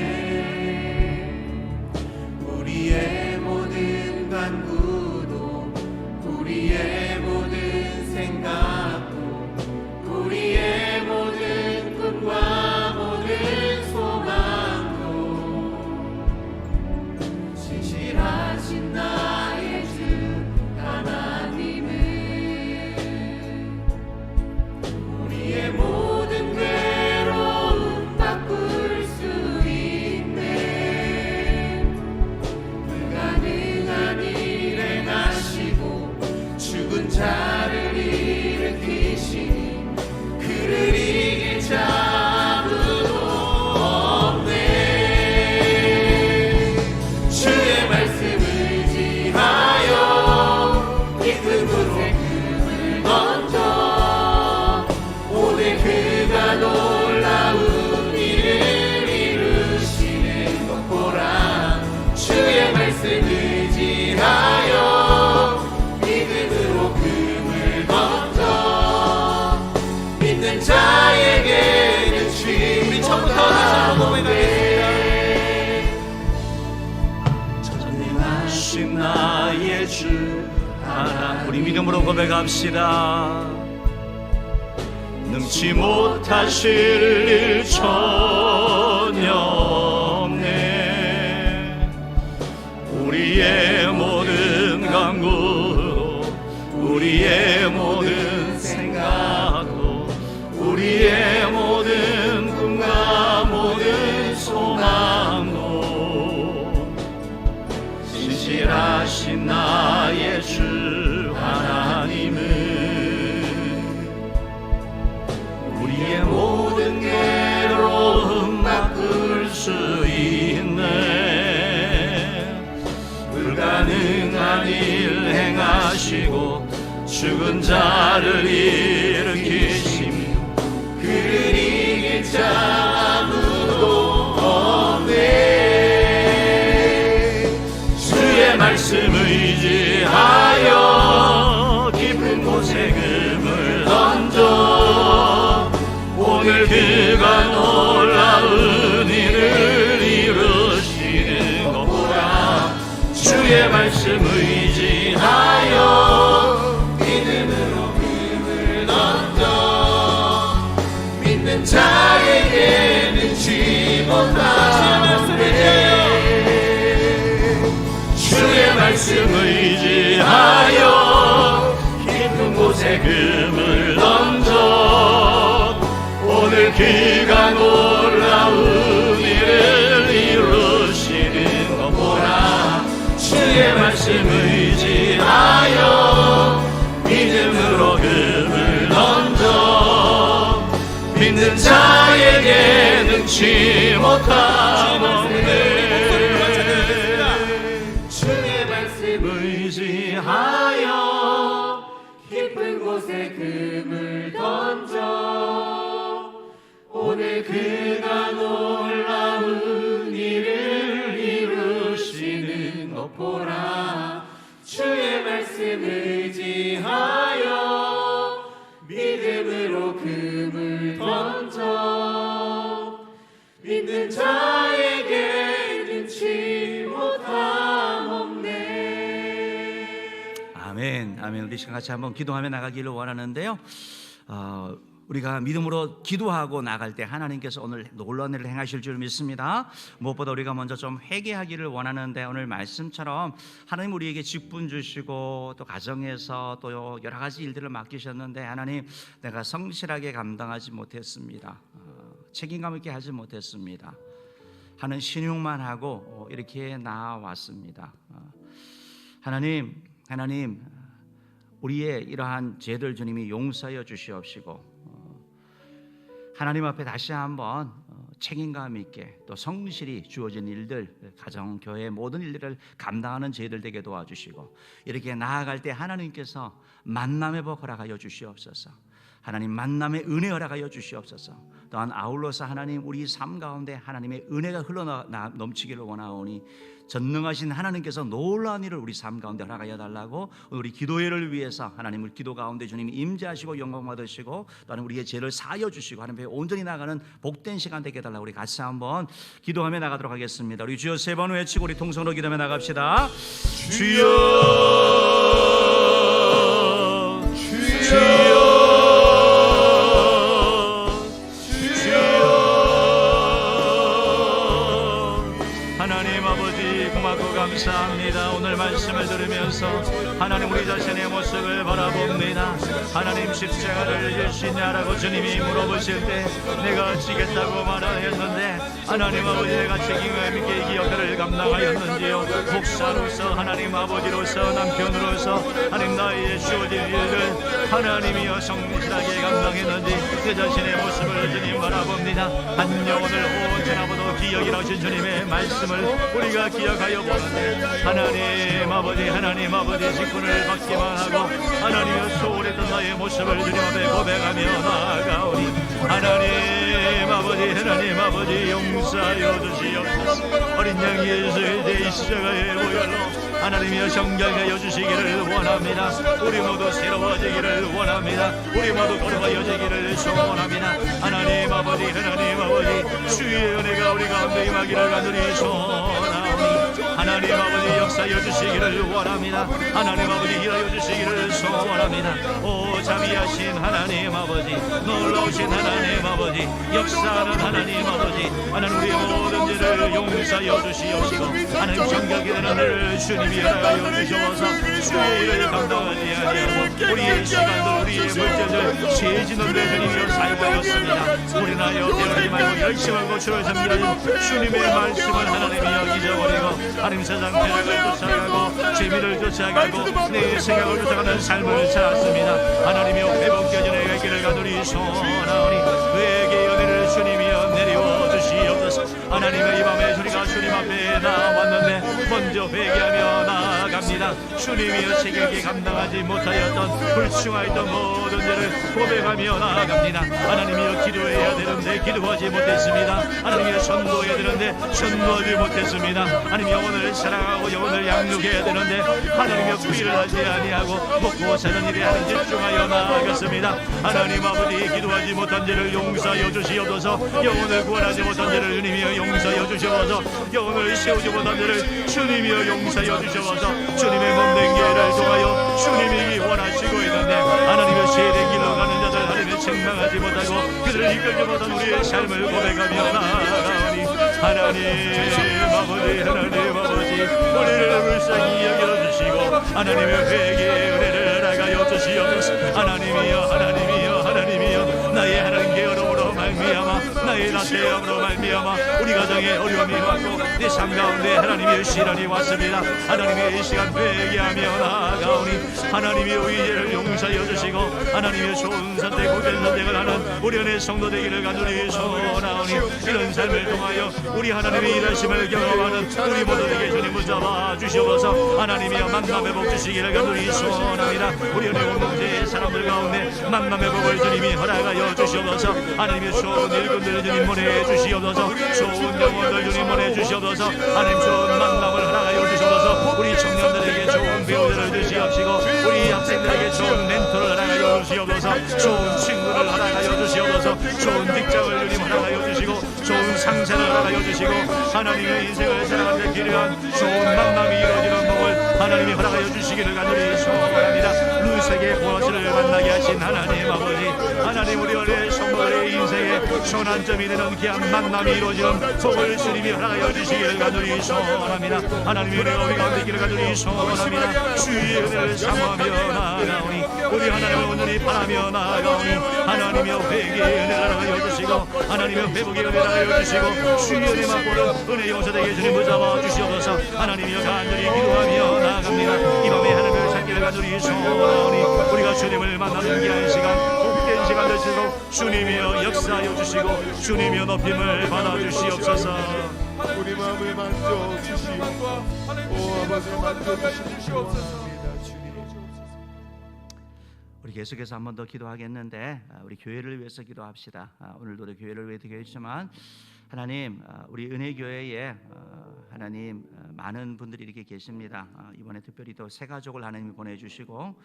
우리의 모든 간구도 우리의 모든 생각도 우리의 모든 꿈과 모든 소망도 신실하신 나의 주 하나님은 우리의 믿음으로 고백합시다. 능치 못하실 일 전혀 없네. 우리의 모든 간구로, 우리의 모든 생각으로, 우리의 모든 꿈과 모든 소망으로 신실하신 나의 주 하나님은 우리의 모든 괴로움 바꿀 수 있네. 불가능한 일 행하시고 죽은 자를 일으키시며 그를 이길 자 아무도 없네. 주의 말씀 의지하여 깊은 곳에 금을 던져 오늘 그가 놀라운 일을 이루시는 것 보라. 주의 말씀 의지하여 믿음으로 금을 던져 믿는 자에게는 지 못하네. 주의 말씀 의지하여 깊은 곳에 금을 던져 오늘 그가 놀라운 일을 이루시는 것 보라. 주의 말씀 의지하여 믿음으로 금을 던져 믿는 자에게 능치 못함 없네. 주의 말씀 의지하여 깊은 곳에 금을 던져 오늘 그가 놀라운 일을 이루시는 것 보라. 주의 말씀 의지하여 믿음으로 금을 던져 믿는 자에게 능치 못함 없네. 아멘. 아멘. 우리 시간 같이 한번 기도하며 나가기를 원하는데요. 우리가 믿음으로 기도하고 나갈 때 하나님께서 오늘 놀라운 일을 행하실 줄 믿습니다. 무엇보다 우리가 먼저 좀 회개하기를 원하는데 오늘 말씀처럼 하나님 우리에게 직분 주시고 또 가정에서 또 여러 가지 일들을 맡기셨는데 하나님 내가 성실하게 감당하지 못했습니다. 책임감 있게 하지 못했습니다 하는 신용만 하고 이렇게 나아왔습니다. 하나님 우리의 이러한 죄들 주님이 용서하여 주시옵시고 하나님 앞에 다시 한번 책임감 있게 또 성실히 주어진 일들 가정, 교회 모든 일들을 감당하는 저희들 되게 도와주시고 이렇게 나아갈 때 하나님께서 만남의 복 허락하여 주시옵소서. 하나님 만남의 은혜 허락하여 주시옵소서. 또한 아울러서 하나님 우리 삶 가운데 하나님의 은혜가 넘치기를 원하오니 전능하신 하나님께서 놀라운 일을 우리 삶 가운데 허락하여 달라고 우리 기도회를 위해서 하나님을 기도 가운데 주님이 임재하시고 영광 받으시고 또한 우리의 죄를 사하여 주시고 하나님 앞에 온전히 나가는 복된 시간 되게 해달라고 우리 같이 한번 기도하며 나가도록 하겠습니다. 우리 주여 세 번 외치고 우리 통성으로 기도하며 나갑시다. 주여 주여 감사합니다. 오늘 말씀을 들으면서 하나님 우리 자신의 모습을 바라봅니다. 하나님 십자가를 지시냐라고 주님이 물어보실 때 내가 지겠다고 말하였는데 하나님 아버지 내가 책임감 있게 이 역할을 감당하였는지요. 목사로서 하나님 아버지로서 남편으로서 하나님 나의 주어진 일을 하나님이여 성실하게 감당했는지 내 자신의 모습을 주님 바라봅니다. 한 영혼을 온전하고도 기억이라 하신 주님의 말씀을 우리가 기억하여 보는데 하나님 아버지 직분을 받기만 하고 하나님의 소홀했던 나의 모습을 주님 앞에 고백하며 나아가오니 하나님 아버지 용서하여 주시옵소서. 어린 양 예수의 내 십자가의 보혈로 하나님이여 정결하여 주시기를 원합니다. 우리 모두 새로워지기를 원합니다. 우리 모두 거룩하여지기를 소원합니다. 하나님 아버지 주의 은혜가 우리 가운데 임하기를 간절히 소원하오니 하나님 아버지 역사여 주시기를 원합니다. 하나님 아버지 일하여 주시기를 소원합니다. 오 자비하신 하나님 아버지, 놀라우신 하나님 아버지, 역사하는 하나님 아버지, 하나님 우리의 모든 죄를 용서하여 주시옵시고 하나님 정결케 되는 일을 주님이 하여 주시옵소서. 주의 일을 감당하지 아니하고 우리의 시간들 우리의 물질들 죄짓는 데 주님이여 살펴였습니다. 우리는 하여 되어지 말고 열심하고 주를 섬기는 주님의 말씀을 하나님이여 잊어버리고 하나님 세상 쾌락을 쫓아가고 재미를 쫓아가고 내 생각을 쫓아가는 삶을 살았습니다. 하나님이여 회복되어진 내 길을 가누리 소원하오니 그에게 은혜를 주님이여 내려 주시옵소서. 하나님의 이 밤에 우리가 주님 앞에 나왔는데 먼저 회개하며 나아갑니다. 주님이여 제게 감당하지 못하였던 불충하였던 모든 죄를 고백하며 나아갑니다. 하나님이여 기도해야 되는데 기도하지 못했습니다. 하나님이여 전도해야 되는데 전도하지 못했습니다. 하나님 영혼을 사랑하고 영혼을 양육해야 되는데 하나님이여 그 일을 하지 아니하고 먹고 사는 일에 하는 집중하여 나아갔습니다. 하나님 아버지 기도하지 못한 죄를 용서하여 주시옵소서. 영혼을 구원하지 못한 죄를 주님이여 용서하여 주시옵소서. 영혼을 세우지 못한 죄를 주님이여 용서하여 주시옵소서. 주님의 몸된 길을 통하여 주님이 원하시고 있는데 하나님의 세례 길로 가는 자들 하나님의 책망하지 못하고 그들을 이끌지 못한 우리의 삶을 고백하며 나아가오니 하나님 아버지 우리를 불쌍히 여겨주시고 하나님의 회개의 은혜를 나가여 주시옵소서. 하나님이여 나의 하나님 게으름으로 말미암아 나의 나태함으로 말미암아 우리 가정에 어려움이 왔고 내 삶 가운데 하나님의 시련이 왔습니다. 하나님의 이 시간 회개하며 나아가오니 하나님의 의죄를 용서하여 주시고 하나님의 좋은 선택 복된 선택을 하는 우리 안의 성도 되기를 간절히 소원하오니 이런 삶을 통하여 우리 하나님의 일하심을 경험하는 우리 모두에게 주님 붙잡아 주시옵소서. 하나님이여 만남의 복 주시기를 간절히 소원합니다. 우리 안의 공동체의 사람들 가운데 만남의 복을 주님이 허락하여 주시옵소서. 하나님의 좋은 일꾼들을 주님 보내주시옵소서. 좋은 영혼들 주님 보내주시옵소서. 하나님 좋은 만남을 허락하여 주시옵소서. 우리 청년들에게 좋은 배우자를 주시옵시고 우리 학생들에게 좋은 멘토를 허락하여 주시옵소서. 좋은 친구를 허락하여 주시옵소서. 좋은 직장을 주님 허락하여 주시고 좋은 상사를 허락하여 주시고 하나님의 인생을 살아가는 데 필요한 좋은 만남이 이루어지는 복을 하나님이 허락하여 주시기를 간절히 소원합니다. 루세계 보너스를 만나게 하신 하나님 아버지, 하나님 우리 어린 성도들의 인생에 전환점이 되는 귀한 만남이 이루어지는 복을 주님이 허락하여 주시기를 간절히 소원합니다. 하나님의 은혜가 우리 가운데 있기를 간절히 소원합니다. 주의 은혜를 사모하며 나아가오니 우리 하나님을 온전히 바라며 나아가오니 하나님의 회개의 은혜를 허락하여 주시고 하나님의 회복의 은혜를 허락하여 주시고 주의 은혜 맛보는 은혜 용서되게 주님 붙잡아 주시옵소서. 하나님이여 간절히 기도하며 나아갑니다. 이 밤에 하나님을 찾기를 간절히 소원하오니 우리가 주님을 만나는 귀한 시간 복된 시간 되시도록 주님이여 역사하여 주시고 주님이여 높임을 받아주시옵소서. 우리 마음을 만져주시고 오 아버지 만져주시옵소서. 우리 계속해서 한 번 더 기도하겠는데 우리 교회를 위해서 기도합시다. 오늘도 우리 교회를 위해 기도했지만 하나님 우리 은혜교회에 하나님 많은 분들이 이렇게 계십니다. 이번에 특별히 또 새 가족을 하나님이 보내주시고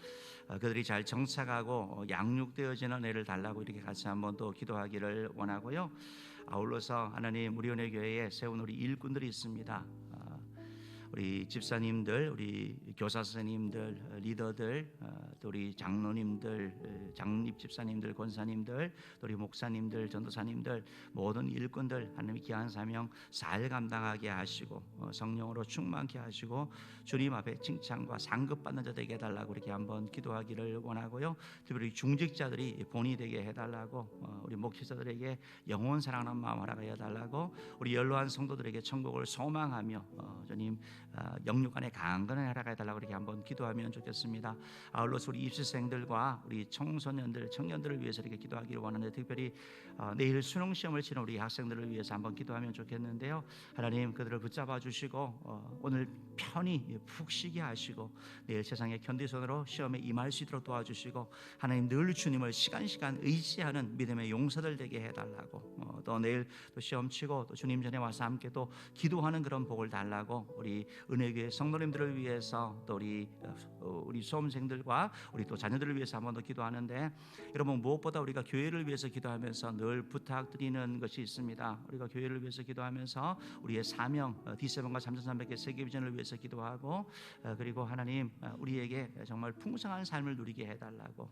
그들이 잘 정착하고 양육되어지는 애를 달라고 이렇게 같이 한번 또 기도하기를 원하고요. 아울러서 하나님 우리 은혜교회에 세운 우리 일꾼들이 있습니다. 우리 집사님들, 우리 교사 선생님들, 리더들, 또 우리 장로님들, 장립 집사님들, 권사님들, 또 우리 목사님들, 전도사님들 모든 일꾼들 하나님의 귀한 사명 잘 감당하게 하시고 성령으로 충만케 하시고 주님 앞에 칭찬과 상급받는 자 되게 해달라고 이렇게 한번 기도하기를 원하고요. 특별히 중직자들이 본이 되게 해달라고 우리 목회자들에게 영혼 사랑하는 마음 허락하여 달라고 우리 연로한 성도들에게 천국을 소망하며 주님 영육 안에 강건한 허락해 달라고 이렇게 한번 기도하면 좋겠습니다. 아울러서 우리 입시생들과 우리 청소년들, 청년들을 위해서 이렇게 기도하기를 원하는데 특별히 내일 수능 시험을 치는 우리 학생들을 위해서 한번 기도하면 좋겠는데요. 하나님 그들을 붙잡아 주시고 오늘 편히 푹 쉬게 하시고 내일 세상의 견디손으로 시험에 임할 수 있도록 도와주시고 하나님 늘 주님을 시간 의지하는 믿음의 용사들 되게 해달라고 또 내일 또 시험 치고 또 주님 전에 와서 함께 또 기도하는 그런 복을 달라고 우리 은혜교회 성도님들을 위해서 또 우리 수험생들과 우리 또 자녀들을 위해서 한 번 더 기도하는데, 여러분 무엇보다 우리가 교회를 위해서 기도하면서 늘 부탁드리는 것이 있습니다. 우리가 교회를 위해서 기도하면서 우리의 사명 D7과 3300개 세계 비전을 위해서 기도하고, 그리고 하나님 우리에게 정말 풍성한 삶을 누리게 해달라고,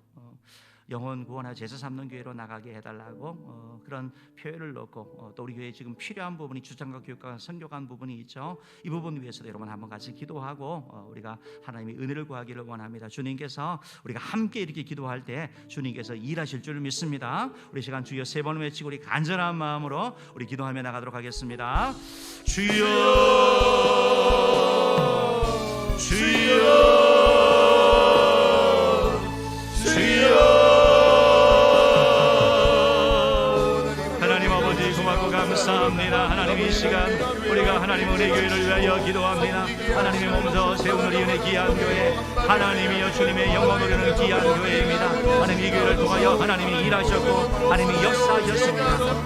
영혼 구원하여 제사 삼는 교회로 나가게 해달라고 그런 표현을 넣고, 또 우리 교회에 지금 필요한 부분이 주장과 교육과 선교관 부분이 있죠. 이 부분 위해서도 여러분 한번 같이 기도하고 우리가 하나님의 은혜를 구하기를 원합니다. 주님께서 우리가 함께 이렇게 기도할 때 주님께서 일하실 줄 믿습니다. 우리 시간 주여 세 번 외치고 우리 간절한 마음으로 우리 기도하며 나가도록 하겠습니다. 주여 주여 주여. 감사합니다. 하나님 이 시간 우리가 하나님 은혜 교회를 위하여 기도합니다. 하나님의 몸소 세운 우리 은혜 귀한 교회, 하나님이여 주님의 영광 누리는 귀한 교회입니다. 하나님 이 교회를 통하여 하나님이 일하셨고 하나님이 역사하셨습니다.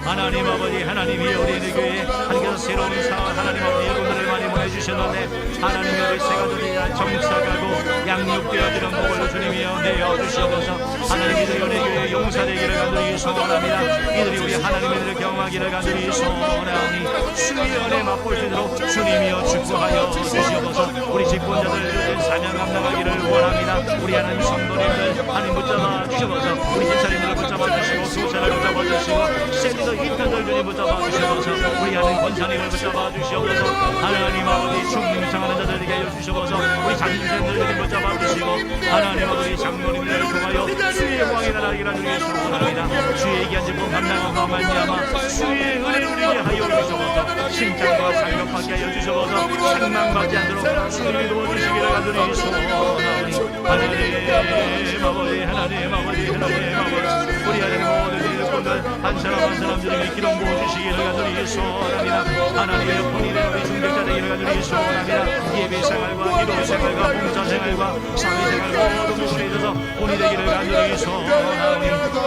하나님 아버지, 하나님이여 우리 은혜 교회에 하나님께서 새로운 사원 하나님 아버지 여러분들을 많이 보내주셨는데, 하나님이 우리 새 가족들이 정착하고 양육되어지는 복을 주님이여 내어주시옵소서. 하나님 이들이 은혜 교회의 용사되기를 간절히 소원합니다. 이들이 우리 하나님의 은혜를 경험하기를 간절히 소원하오니 주의 은혜 맛볼 수 있도록 주님이여 축복하여 주시옵소서. 우리 집권자들 사명 감당하기를 원합니다. 우리 하나님 성도님들 하나님 붙잡아 주시옵소서. 우리 집사님들을 붙잡아 주시고 교사를 붙잡아 주시고 셀리더 인턴들 주님 붙잡아 주시옵소서. 우리 하나님 권사님을 붙잡아 주시옵소서. 하나님 아버지 충성하는 자들에게 하여 주시옵소서. 우리 장신들을 주님 붙잡아 주시고 하나님 아버지 장로님들을 통하여 주의 왕의 나라기를 주님 소원합니다. 주의 귀한 직분 감당하고 말미암아 주의 은혜를 우리에게 하여 주시옵소서. 신장과 살격받게 하여 주시옵소서. 책망받지 않도록 주님이 도와주시기를 간절히 소원하오니 하나님 아버지, 하나님 아버지, 하나님 아버지, 우리 하나님 모든 일꾼들 한 사람 한 사람 주님이 기름 부어주시기를 간절히 소원합니다. 하나님의 본인의 우리 중직자 되기를 간절히 소원합니다. 예배 생활과 기도 생활과 봉사 생활과 사회 생활과 모든 것에 있어서 본이 되기를 간절히 소원하오니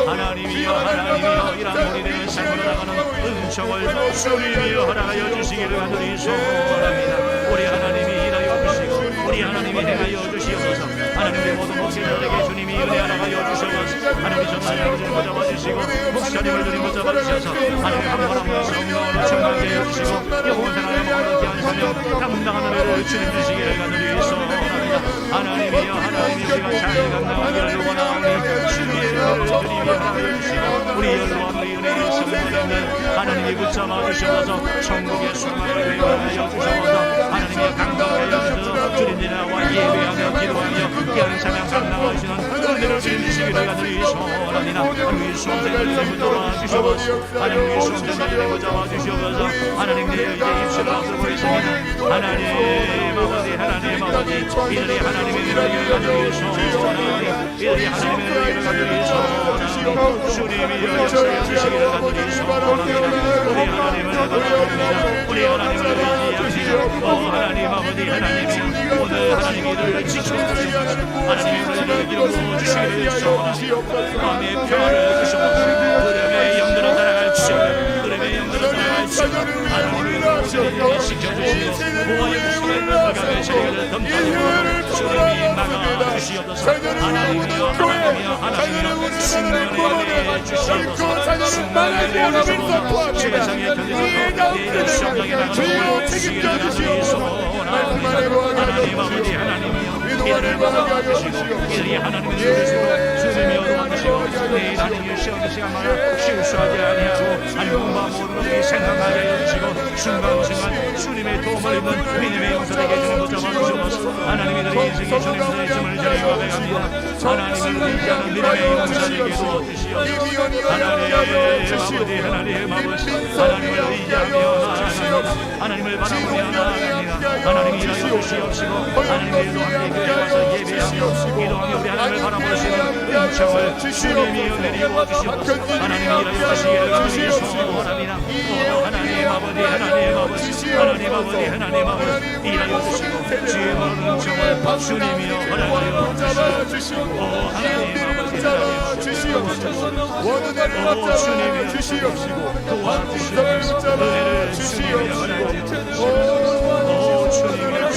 하나님이여, 하나님이여 이런 본이 되는 삶으로 나가는 은총을 주님이여 허락하여 주시기를 간절히 소원합니다. 우리 하나님이 일하여 주시고 우리 하나님이 행하여 주시옵소서. 하나님의 모든 목회자들에게 주님이 은혜 허락하여 주시옵소서. 하나님이 전사님을 주님 붙잡아 주시고 목사님을 주님 붙잡아 주셔서 하나님 한 번 한 번 성령으로 충만하게 하여 주시고 영혼 생활의 모든 귀한 사명 감당하는 은혜를 주님 주시기를 간절히 소원합니다. 하나님이여, 하나님이 우리가 잘 감당하기를 원하오니 주의 은혜를 주님이 허락하여 주시고 우리 연로한 우리 은혜의 성도님들 하나님이 붙잡아 주셔서 천국의 소망을 회복하여 주셔서 하나님이 강건하여 주셔서 주님의 나와 예배하며 기도하며 귀한 사명 감당하시는 은혜를 주님 주시기를 간절히 소원합니다. 하나님의 수험생들을 붙잡아 주셔서 하나님의 수험생들을 붙잡아 주셔서 하나님 내 이제 입술을 앞으로 있습니다. 하나님 아버지, 하나님 아버지, 이들이 하나님의 은혜를 간절히 소원하오니 이들이 하나님의 은혜를 간절히 소원하오니 주님이 역사해 주시기를 간절히 소원합니다. 우리 하나님을 바라봅니다. 우리 하나님을 의지하시고 하나님 아버지, 하나님이 오늘 하나님이 이들을 지켜주시고 하나님의 은혜를 기름 부어주시기를 소원합니다. 마음의 평안을 주시옵소서. 그름의 영들은 따라갈 주시옵소서. 그름의 영들은 따라갈 주시옵소서. 하나님의 은혜를 지켜주시고 보호하여 주시고 불감의 세력을 덤타주고 주님이 막아주시옵소서. 하나님이여, 하나님이여, 하나님이여 승리를 주시옵소서. 승리를 주시옵소서. 세상에 견디는 이들 수험장에 나가는 복을 주시기를 간절히 소원합니다. 하나님 아버지, 하나님이여 이들을 받아주시고 이들이 하나님의 주시고 주님이 도와주시고 내일 하나님의 시험 시간마다 실수하지 아니하고 하나님 공부한 모든 것을 생각하게 해주시고 순간순간 주님의 도움을 입는 믿음의 용사에게 주님 붙잡아주시옵소서. 하나님의 인생이 주님의 힘을 저희가 배갑니다. 하나님을 의지하는 믿음의 용사에게 도와주시옵소서. 하나님 아버지, 하나님 아버지, 하나님을 의지하며 나아갑니다. 하나님을 바라보며 나아갑니다. 하나님이 일하여 주시옵시고 하나님의 일도함에 교회에 와서 예배하며 기도하며 우리 하나님을 바라보시는 은총을 주님이 내리워 주시옵소서. 하나님이 일하여 주시기를 간절히 소원합니다. 하나님 아버지, 하나님 아버지, 하나님 아버지, 하나님 아버지 일하여 주시고 주의 모든 은총을 주님이여 허락하여 주시고 하나님 아버지, 하나님 주시옵소서. 원하는 주님이 주시옵시고 도와주시옵소서. 은혜를 주님이여 허락하여 주시옵소서. 주님이여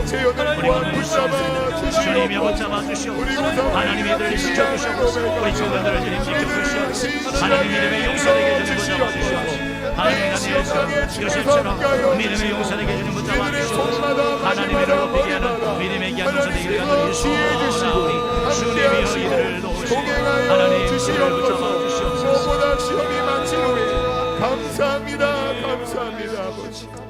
제어들 또한 붙잡아 주님이 주시옵소서. 붙잡아 주시옵소서. 우리 우상 하나님의 이들을 지켜주시옵소서. 우리 친구들을 주님 지켜주시옵소서. 하나님 믿음의 용사되게 주님 붙잡아 주시옵소서. 하나님 나의 요셉처럼 믿음의 용사되게 주님 붙잡아 주시옵소서. 하나님의 높이게 하는 믿음의 귀한 용사되게 하는 예수나오니 주님이여 이들을 도우시고 하나님 이들을 붙잡아 주시옵소서. 무엇보다 시험이 많지 노래 감사합니다. 감사합니다. 아버지 감사합니다.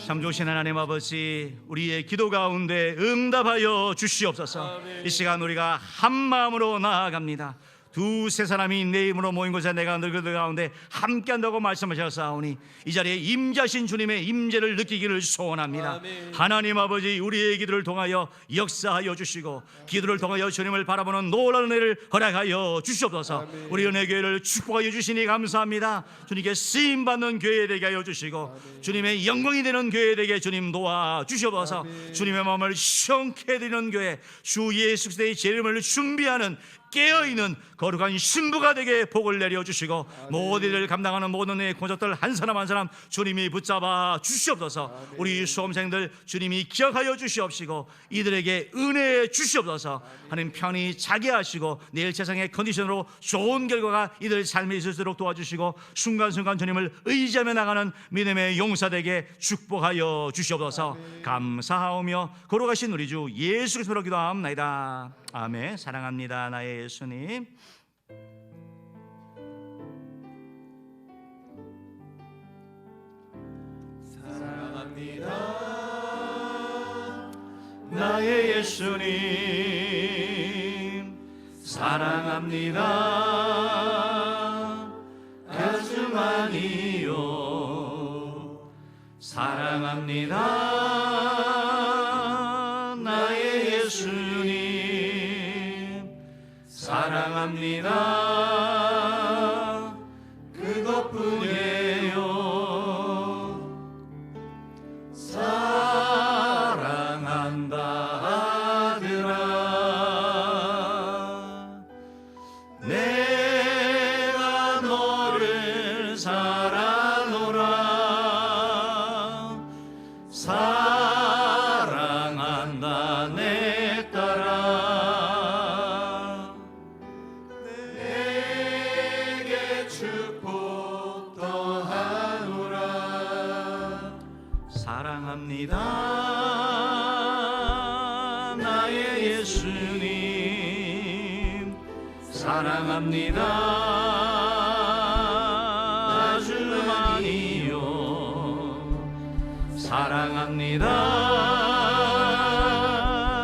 참 좋으신 하나님 아버지, 우리의 기도 가운데 응답하여 주시옵소서. 이 시간 우리가 한 마음으로 나아갑니다. 두세 사람이 내 이름으로 모인 곳에 내가 너희들 가운데 함께한다고 말씀하셨사오니 이 자리에 임자신 주님의 임재를 느끼기를 소원합니다. 아멘. 하나님 아버지, 우리의 기도를 통하여 역사하여 주시고 기도를 통하여 주님을 바라보는 놀라운 은혜를 허락하여 주시옵소서. 아멘. 우리 은혜교회를 축복하여 주시니 감사합니다. 주님께 쓰임받는 교회 되게 하여 주시고 아멘. 주님의 영광이 되는 교회 되게 주님 도와 주시옵소서. 아멘. 주님의 마음을 시원케 해드리는 교회, 주 예수 그리스도의 재림을 준비하는 깨어있는 거룩한 신부가 되게 복을 내려주시고 모든 일을 감당하는 모든 의 고족들 한 사람 한 사람 주님이 붙잡아 주시옵소서. 아멘. 우리 수험생들 주님이 기억하여 주시옵시고 이들에게 은혜 주시옵소서. 아멘. 하나님 편히 자게 하시고 내일 세상의 컨디션으로 좋은 결과가 이들 삶에 있을수록 도와주시고 순간순간 주님을 의지하며 나가는 믿음의 용사 되게 축복하여 주시옵소서. 아멘. 감사하오며 거룩하신 우리 주 예수 그리스도로 기도합니다. 아멘. 사랑합니다 나의 예수님. 사랑합니다 나의 예수님. 사랑합니다 가슴 아니요. 사랑합니다 나의 예수님. 사랑합니다 그것뿐이에요. 사랑한다 아들아 내가 너를 사랑하노라. 사랑한다 내 딸아 축복 더하노라. 사랑합니다 나의 예수님. 사랑합니다 아주 많이요. 사랑합니다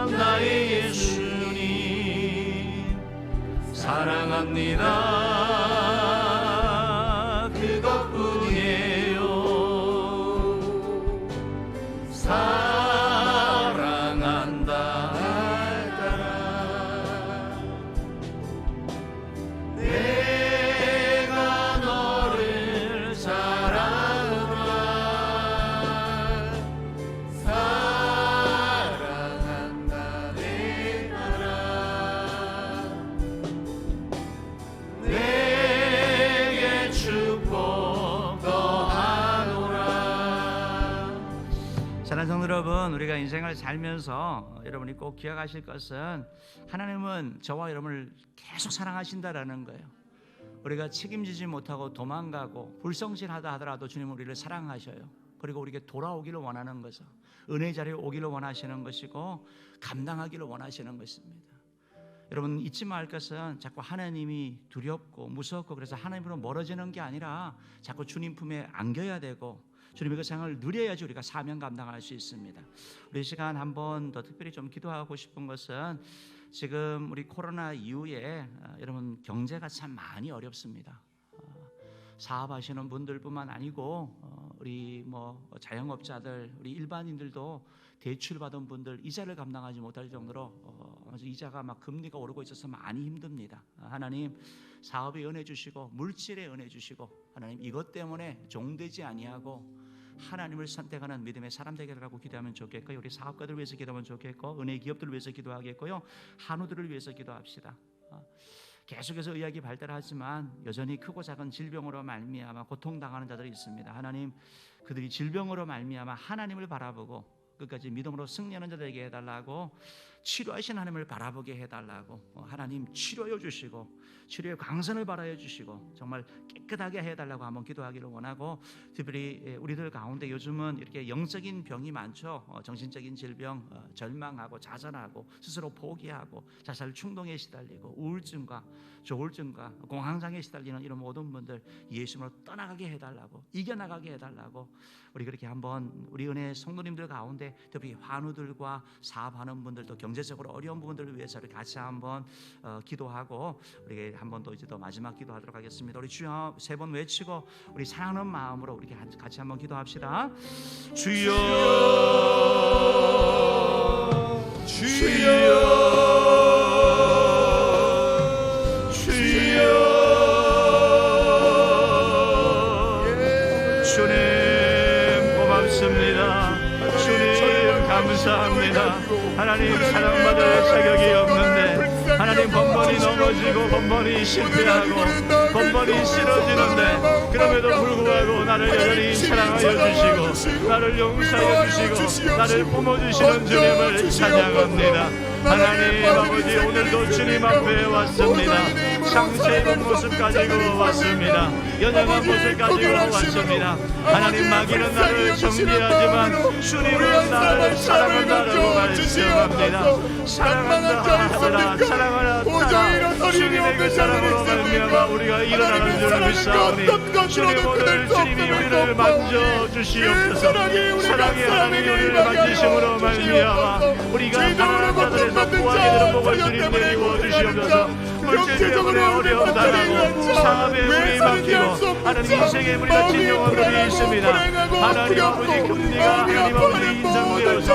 나의 예수님. 사랑합니다 여러분, 우리가 인생을 살면서 여러분이 꼭 기억하실 것은 하나님은 저와 여러분을 계속 사랑하신다라는 거예요. 우리가 책임지지 못하고 도망가고 불성실하다 하더라도 주님은 우리를 사랑하셔요. 그리고 우리에게 돌아오기를 원하는 것은 은혜 자리에 오기를 원하시는 것이고 감당하기를 원하시는 것입니다. 여러분 잊지 말 것은 자꾸 하나님이 두렵고 무섭고 그래서 하나님으로 멀어지는 게 아니라 자꾸 주님 품에 안겨야 되고 주님의 그 생활을 누려야지 우리가 사명 감당할 수 있습니다. 우리 시간 한 번 더 특별히 좀 기도하고 싶은 것은 지금 우리 코로나 이후에 여러분 경제가 참 많이 어렵습니다. 사업하시는 분들뿐만 아니고 우리 뭐 자영업자들, 우리 일반인들도 대출 받은 분들 이자를 감당하지 못할 정도로 이자가 막 금리가 오르고 있어서 많이 힘듭니다. 하나님 사업에 은혜 주시고 물질에 은혜 주시고 하나님 이것 때문에 종되지 아니하고 하나님을 선택하는 믿음의 사람 되기라고 기도하면 좋겠고요. 우리 사업가들 위해서 기도하면 좋겠고 은혜 기업들을 위해서 기도하겠고요. 한우들을 위해서 기도합시다. 계속해서 의학이 발달하지만 여전히 크고 작은 질병으로 말미암아 고통당하는 자들이 있습니다. 하나님, 그들이 질병으로 말미암아 하나님을 바라보고 끝까지 믿음으로 승리하는 자들에게 해달라고, 치료하신 하나님을 바라보게 해달라고, 하나님 치료해 주시고 치료의 광선을 발하여 주시고 정말 깨끗하게 해달라고 한번 기도하기를 원하고, 특별히 우리들 가운데 요즘은 이렇게 영적인 병이 많죠. 정신적인 질병, 절망하고 자살하고 스스로 포기하고 자살 충동에 시달리고 우울증과 조울증과 공황장애에 시달리는 이런 모든 분들 예수님으로 떠나가게 해달라고, 이겨나가게 해달라고, 우리 그렇게 한번 우리 은혜 성도님들 가운데 특히 환우들과 사업하는 분들도 경제적으로 어려운 부분들을 위해서 같이 한번 기도하고, 우리 한번 또 이제 또 마지막 기도하도록 하겠습니다. 우리 주여 세 번 외치고 우리 사랑하는 마음으로 우리 같이 한번 기도합시다. 주여, 주여, 감사합니다. 하나님, 사랑받을 자격이 없는데 하나님 번번이 넘어지고 번번이 실패하고 번번이 쓰러지는데 그럼에도 불구하고 나를 여전히 사랑하여 주시고 나를 용서하여 주시고 나를 품어주시는 주님을 찬양합니다. 하나님 아버지, 오늘도 주님 앞에 왔습니다. 상처 입은 모습 가지고 왔습니다. 연약한 모습 가지고 왔습니다. 하나님, 마귀는 나를 정죄하지만 주님은 나를 사랑한다라고 말씀합니다. 사랑한다 하더라, 사랑하라 따라 주님의 그 사랑으로 말미암아 우리가 일어나는 줄 믿사오니 주님, 오늘 주님이 우리를 만져주시옵소서. 사랑의 하나님이 우리를 만지심으로 말미암아 우리가 가난한 자들에서 부하게 되는 복을 주님 내리고 주시옵소서. 물질 때문에 어려움 당하고 사업에 물이 막히고 하나님 인생에 물이 맺힌 영혼들이 있습니다. 하나님 아버지, 금리가 하나님 아버지 인상되어서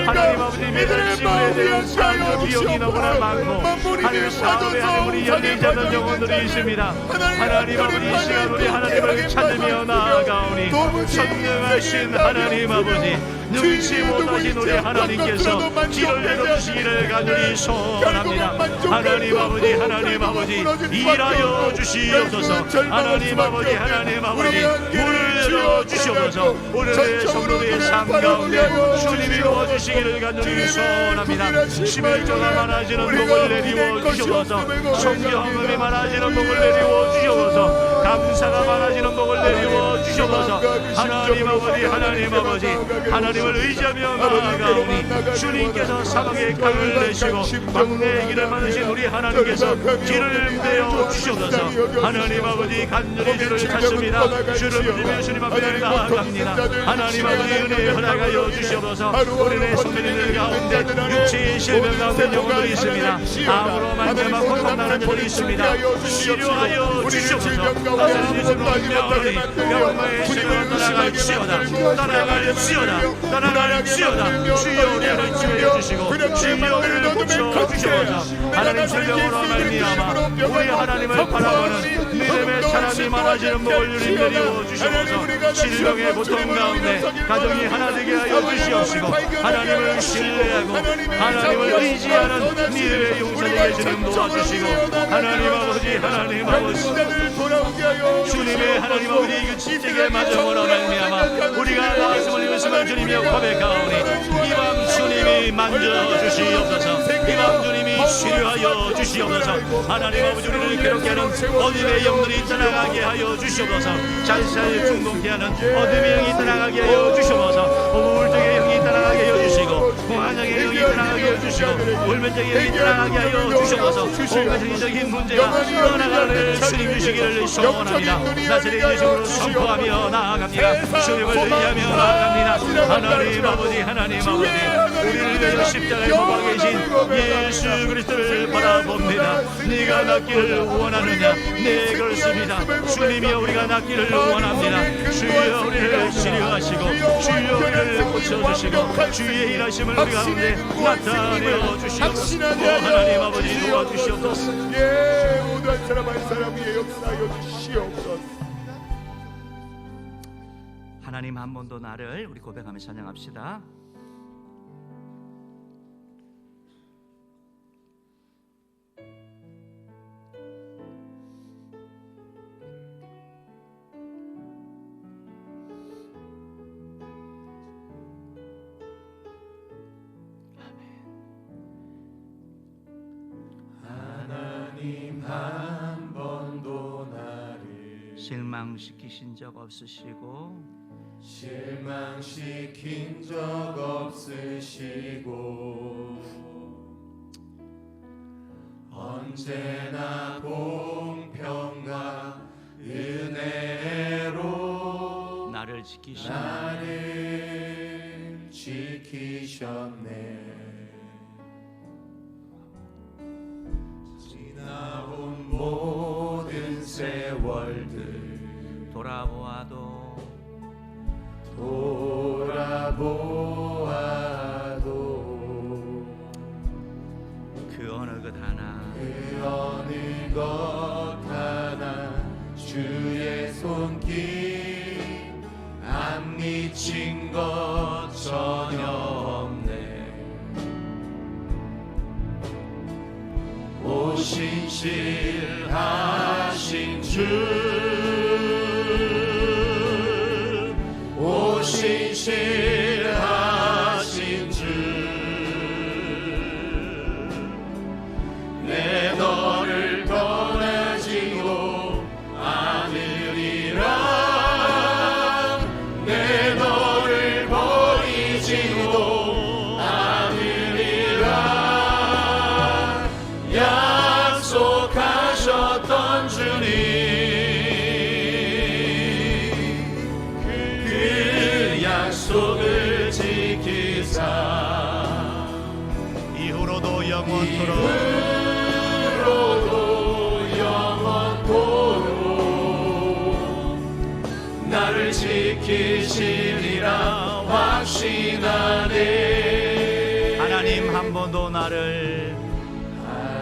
하나님 아버지 매달 지불에 대한 사업 비용이 너무나 많고 하나님 사업에 하나님 우리 열리지 않는 영혼들이 있습니다. 하나님 아버지, 이 시간 우리 하나님을 찾으며 나아가오니 전능하신 하나님 아버지, 능치 못하신 우리 하나님께서 길을 열어주시기를 간절히 소원합니다. 하나님 아버지, 하나님 아버지, 일하여 주시옵소서. 하나님 아버지, 하나님 아버지, 문을 열어주시옵소서. 오늘의 성도의 삶 가운데 주님이 도와주시기를 간절히 소원합니다. 11조가 많아지는 복을 내리워 주시옵소서. 성경음이 많아지는 복을 내리워 주시옵소서. 감사가 많아지는 복을 내리워 주시옵소서. 하나님 아버지, 하나님 아버지, 하나님을 의지하며 나아가오니 주님께서 사방에 강을 내시고 광야의 길을 만드신 우리 하나님께서 길을 내어 주시옵소서. 하나님 아버지, 간절히 주를 찾습니다. 주를 부르며 주님 앞에 나아갑니다. 하나님 아버지, 은혜 허락하여 주시옵소서. 우리의 성도님들 가운데 육체의 실명 가운데 영혼들이 있습니다. 암으로 말미암아 고통나는 자들이 있습니다. 치료하여 주시옵소서. 하나님 주로 명하니 영광의 신으로 떠나갈지어다, 떠나갈지어다, 떠나갈지어다. 주여 우리를 치유해 주시고 주여 우리를 고쳐주시옵소서. 하나님 질병으로 말미암아 우리 하나님을 바라보는 믿음의 사람이 많아지는 복을 주님 내리워 주시옵소서. 질병의 고통 가운데 가정이 하나 되게 하여 주시옵시고 하나님을 신뢰하고 하나님을 의지하는 믿음의 용사되게 주님 도와주시고 하나님 아버지, 하나님 아버지, 주님의 하나님 아버지 그 지적의 마정으로 말미암아 우리가 나왔음을 입었음을 주님이 고백하오니 이밤 주님이 만져주시옵소서. 이밤 주님이 치료하여 주시옵소서. 하나님 아버지, 우리를 괴롭게 하는 어둠의 영들이 떠나가게 하여 주시옵소서. 잔사에 중독케 하는 어둠의 영이 떠나가게 하여 주시옵소서. 우울증의 영이 떠나가게 하여 주시고 공황장애의 영이 떠나가게 하여 주시고 울면증의 영이 떠나가게 하여 주시옵소서. 온갖 정신적인 문제가 떠나가는 주님 주시기를 소원합니다. 나사렛 예수로 선포하며 나아갑니다. 주님을 의지하며 나아갑니다. 하나님 아버지, 하나님 아버지, 우리를 위해서 십자가에 못 박아 계신 예수 그리스도를 바라봅니다. 네가 낫기를 원하느냐? 네, 그렇습니다. 주님이여, 우리가 낫기를 원합니다. 주여 우리를 치료하시고 주여 우리를 고쳐주시고 주의 일하심을 우리 가운데 나타내어 주시옵소서. 하나님 아버지, 도와주시옵소서. 모두 한 사람 한 사람 위에 역사하여 주시옵소서. 하나님, 한 번 더 나를 우리 고백하며 찬양합시다. 하나님 한 번도 나를 실망시키신 적 없으시고 실망시킨 적 없으시고 언제나 공평과 은혜로 나를 지키셨네. 나를 지키셨네. 지나온 모든 세월들 돌아보아도 그 어느 것 하나 그 어느 것 하나 주의 손길 안 미친 것 전혀 없네. 오신실하신 주 오신실하신 주 내 너를 떠나지도 않으리라 내 너를 버리지도 않으리라 약속하셨던 주님 그 약속을 지키사 이후로도 영원토록 나를 지키시리라 확신하네. 하나님 한 번도 나를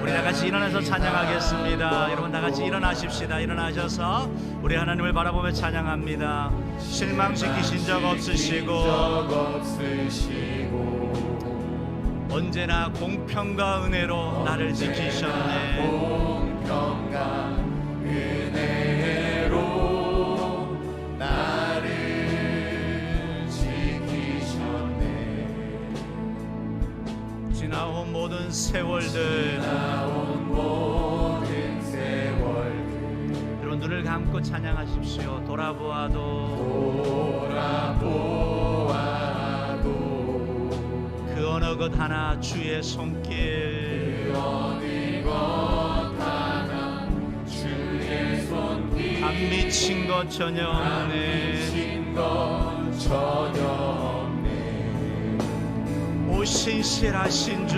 우리 다같이 일어나서 찬양하겠습니다. 여러분 다같이 일어나십시다. 일어나셔서 우리 하나님을 바라보며 찬양합니다. 실망시키신 적 없으시고 언제나 공평과 은혜로 나를 지키셨네. 공평과 은혜로 나를 지키셨네. 지나온 모든 세월들 여러분 눈을 감고 찬양하십시오. 돌아보아도 그 어느 것 하나 주의 손길 안 미친 것 전혀 없네. 오신실하신 주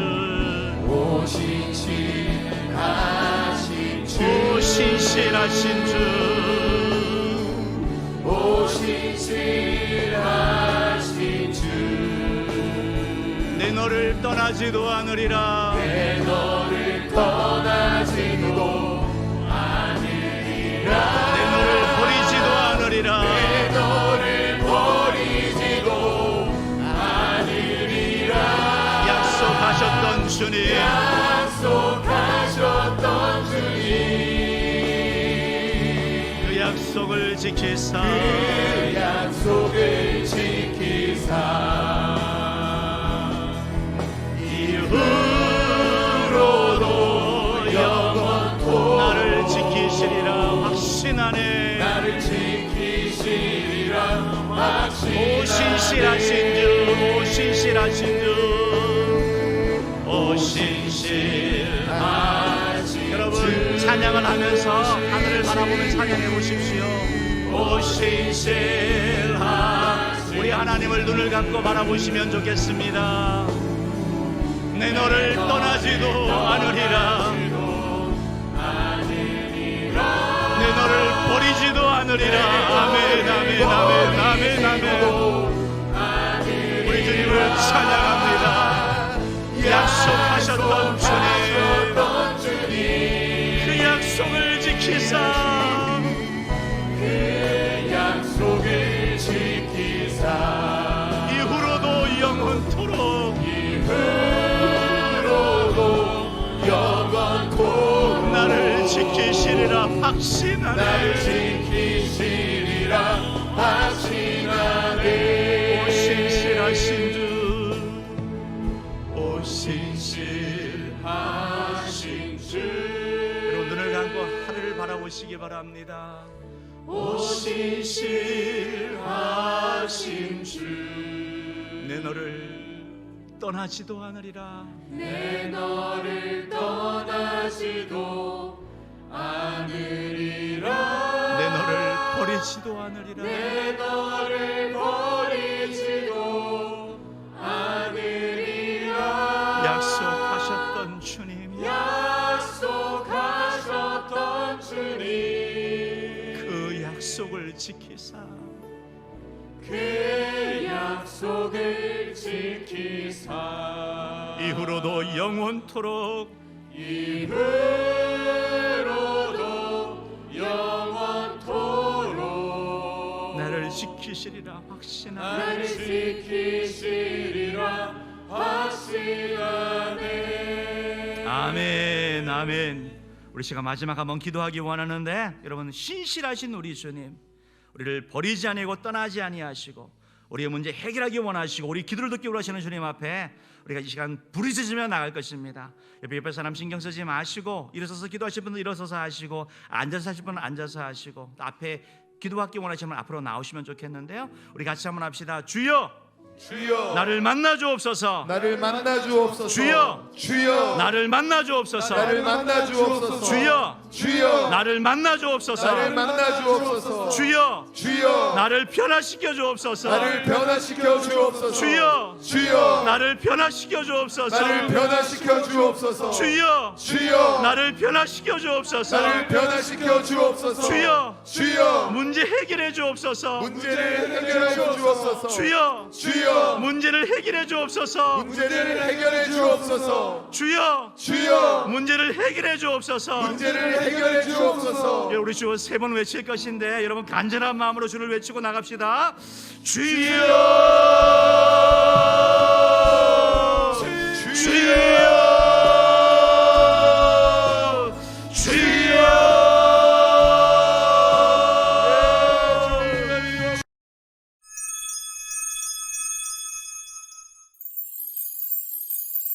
오신실하신 주 오신실하신 주 내 너를 떠나지도 않으리라 내 너를 떠나지도 않으리라 내 너를 버리지도 않으리라 내 너를 버리지도 않으리라 약속하셨던 주님 약속하셨던 주님 그 약속을 지키사 그 약속을 지키사 이후로도 영원토록 나를 지키시리라 확신하네. 나를 지키시리라 확신하네. 오신실하신 주 오신실하신 주 오신실하신 여러분 찬양을 하면서 하늘을 바라보며 찬양해 보십시오. 오신실하신 우리 하나님을 눈을 감고 바라보시면 좋겠습니다. 내 너를 떠나지도 않으리라 내 너를 버리지도 않으리라 아멘 아멘 아멘 아멘 아멘 우리 주님을 찬양합니다. 약속하셨던 주님 그 약속을 지키사 그 약속을 지키사 이후로도 영원토록 영원토록 나를 지키시리라 확신하네. 나를 지키시리라 확신하네. 오신실하신 주 오신실하신 주 나를 바라보시기 바랍니다. 오신실하신 주 내 너를 떠나지도 않으리라. 내 너를 떠나지도 않으리라 내 너를 버리지도 않으리라. 내 너를 버리지도 않으리라 약속하셨던 주님, 약속하셨던 주님 그 약속을 지키사 그 약속을 지키사 이후로도 영원토록 이후로도 영원토록 나를 지키시리라 확신하네. 나를 지키시리라 확신하네. 아멘, 아멘. 우리 시간 마지막 한번 기도하기 원하는데, 여러분, 신실하신 우리 주님, 우리를 버리지 아니고 떠나지 아니하시고 우리의 문제 해결하기 원하시고 우리 기도를 듣기 원하시는 주님 앞에 우리가 이 시간 부르짖으며 나갈 것입니다. 옆에 사람 신경 쓰지 마시고, 일어서서 기도하실 분은 일어서서 하시고, 앉아서 하실 분은 앉아서 하시고, 또 앞에 기도받기 원하시는 분 앞으로 나오시면 좋겠는데요. 우리 같이 한번 합시다. 주여, 주여 나를 만나 주옵소서. 나를 만나 주옵소서. 주여, 주여 나를 만나 주옵소서. 나를 만나 주옵소서. 주여, 주여 나를 만나 주옵소서. 나를 만나 주옵소서. 주여, 주여 나를 변화시켜 주옵소서. 나를 변화시켜 주옵소서. 주여, 주여 나를 변화시켜 주옵소서. 나를 변화시켜 주옵소서. 주여, 주여 나를 변화시켜 주옵소서. 나를 변화시켜 주옵소서. 주여, 주여 문제 해결해 주옵소서. 문제를 해결해 주옵소서. 주여, 주여 문제를 해결해 주옵소서. 문제를 해결해 주옵소서. 주여, 주여 문제를 해결해 주옵소서. 문제를 해결해 주옵소서. 우리 주 세 번 외칠 것인데, 여러분 간절한 마음으로 주를 외치고 나갑시다. 주여, 주여,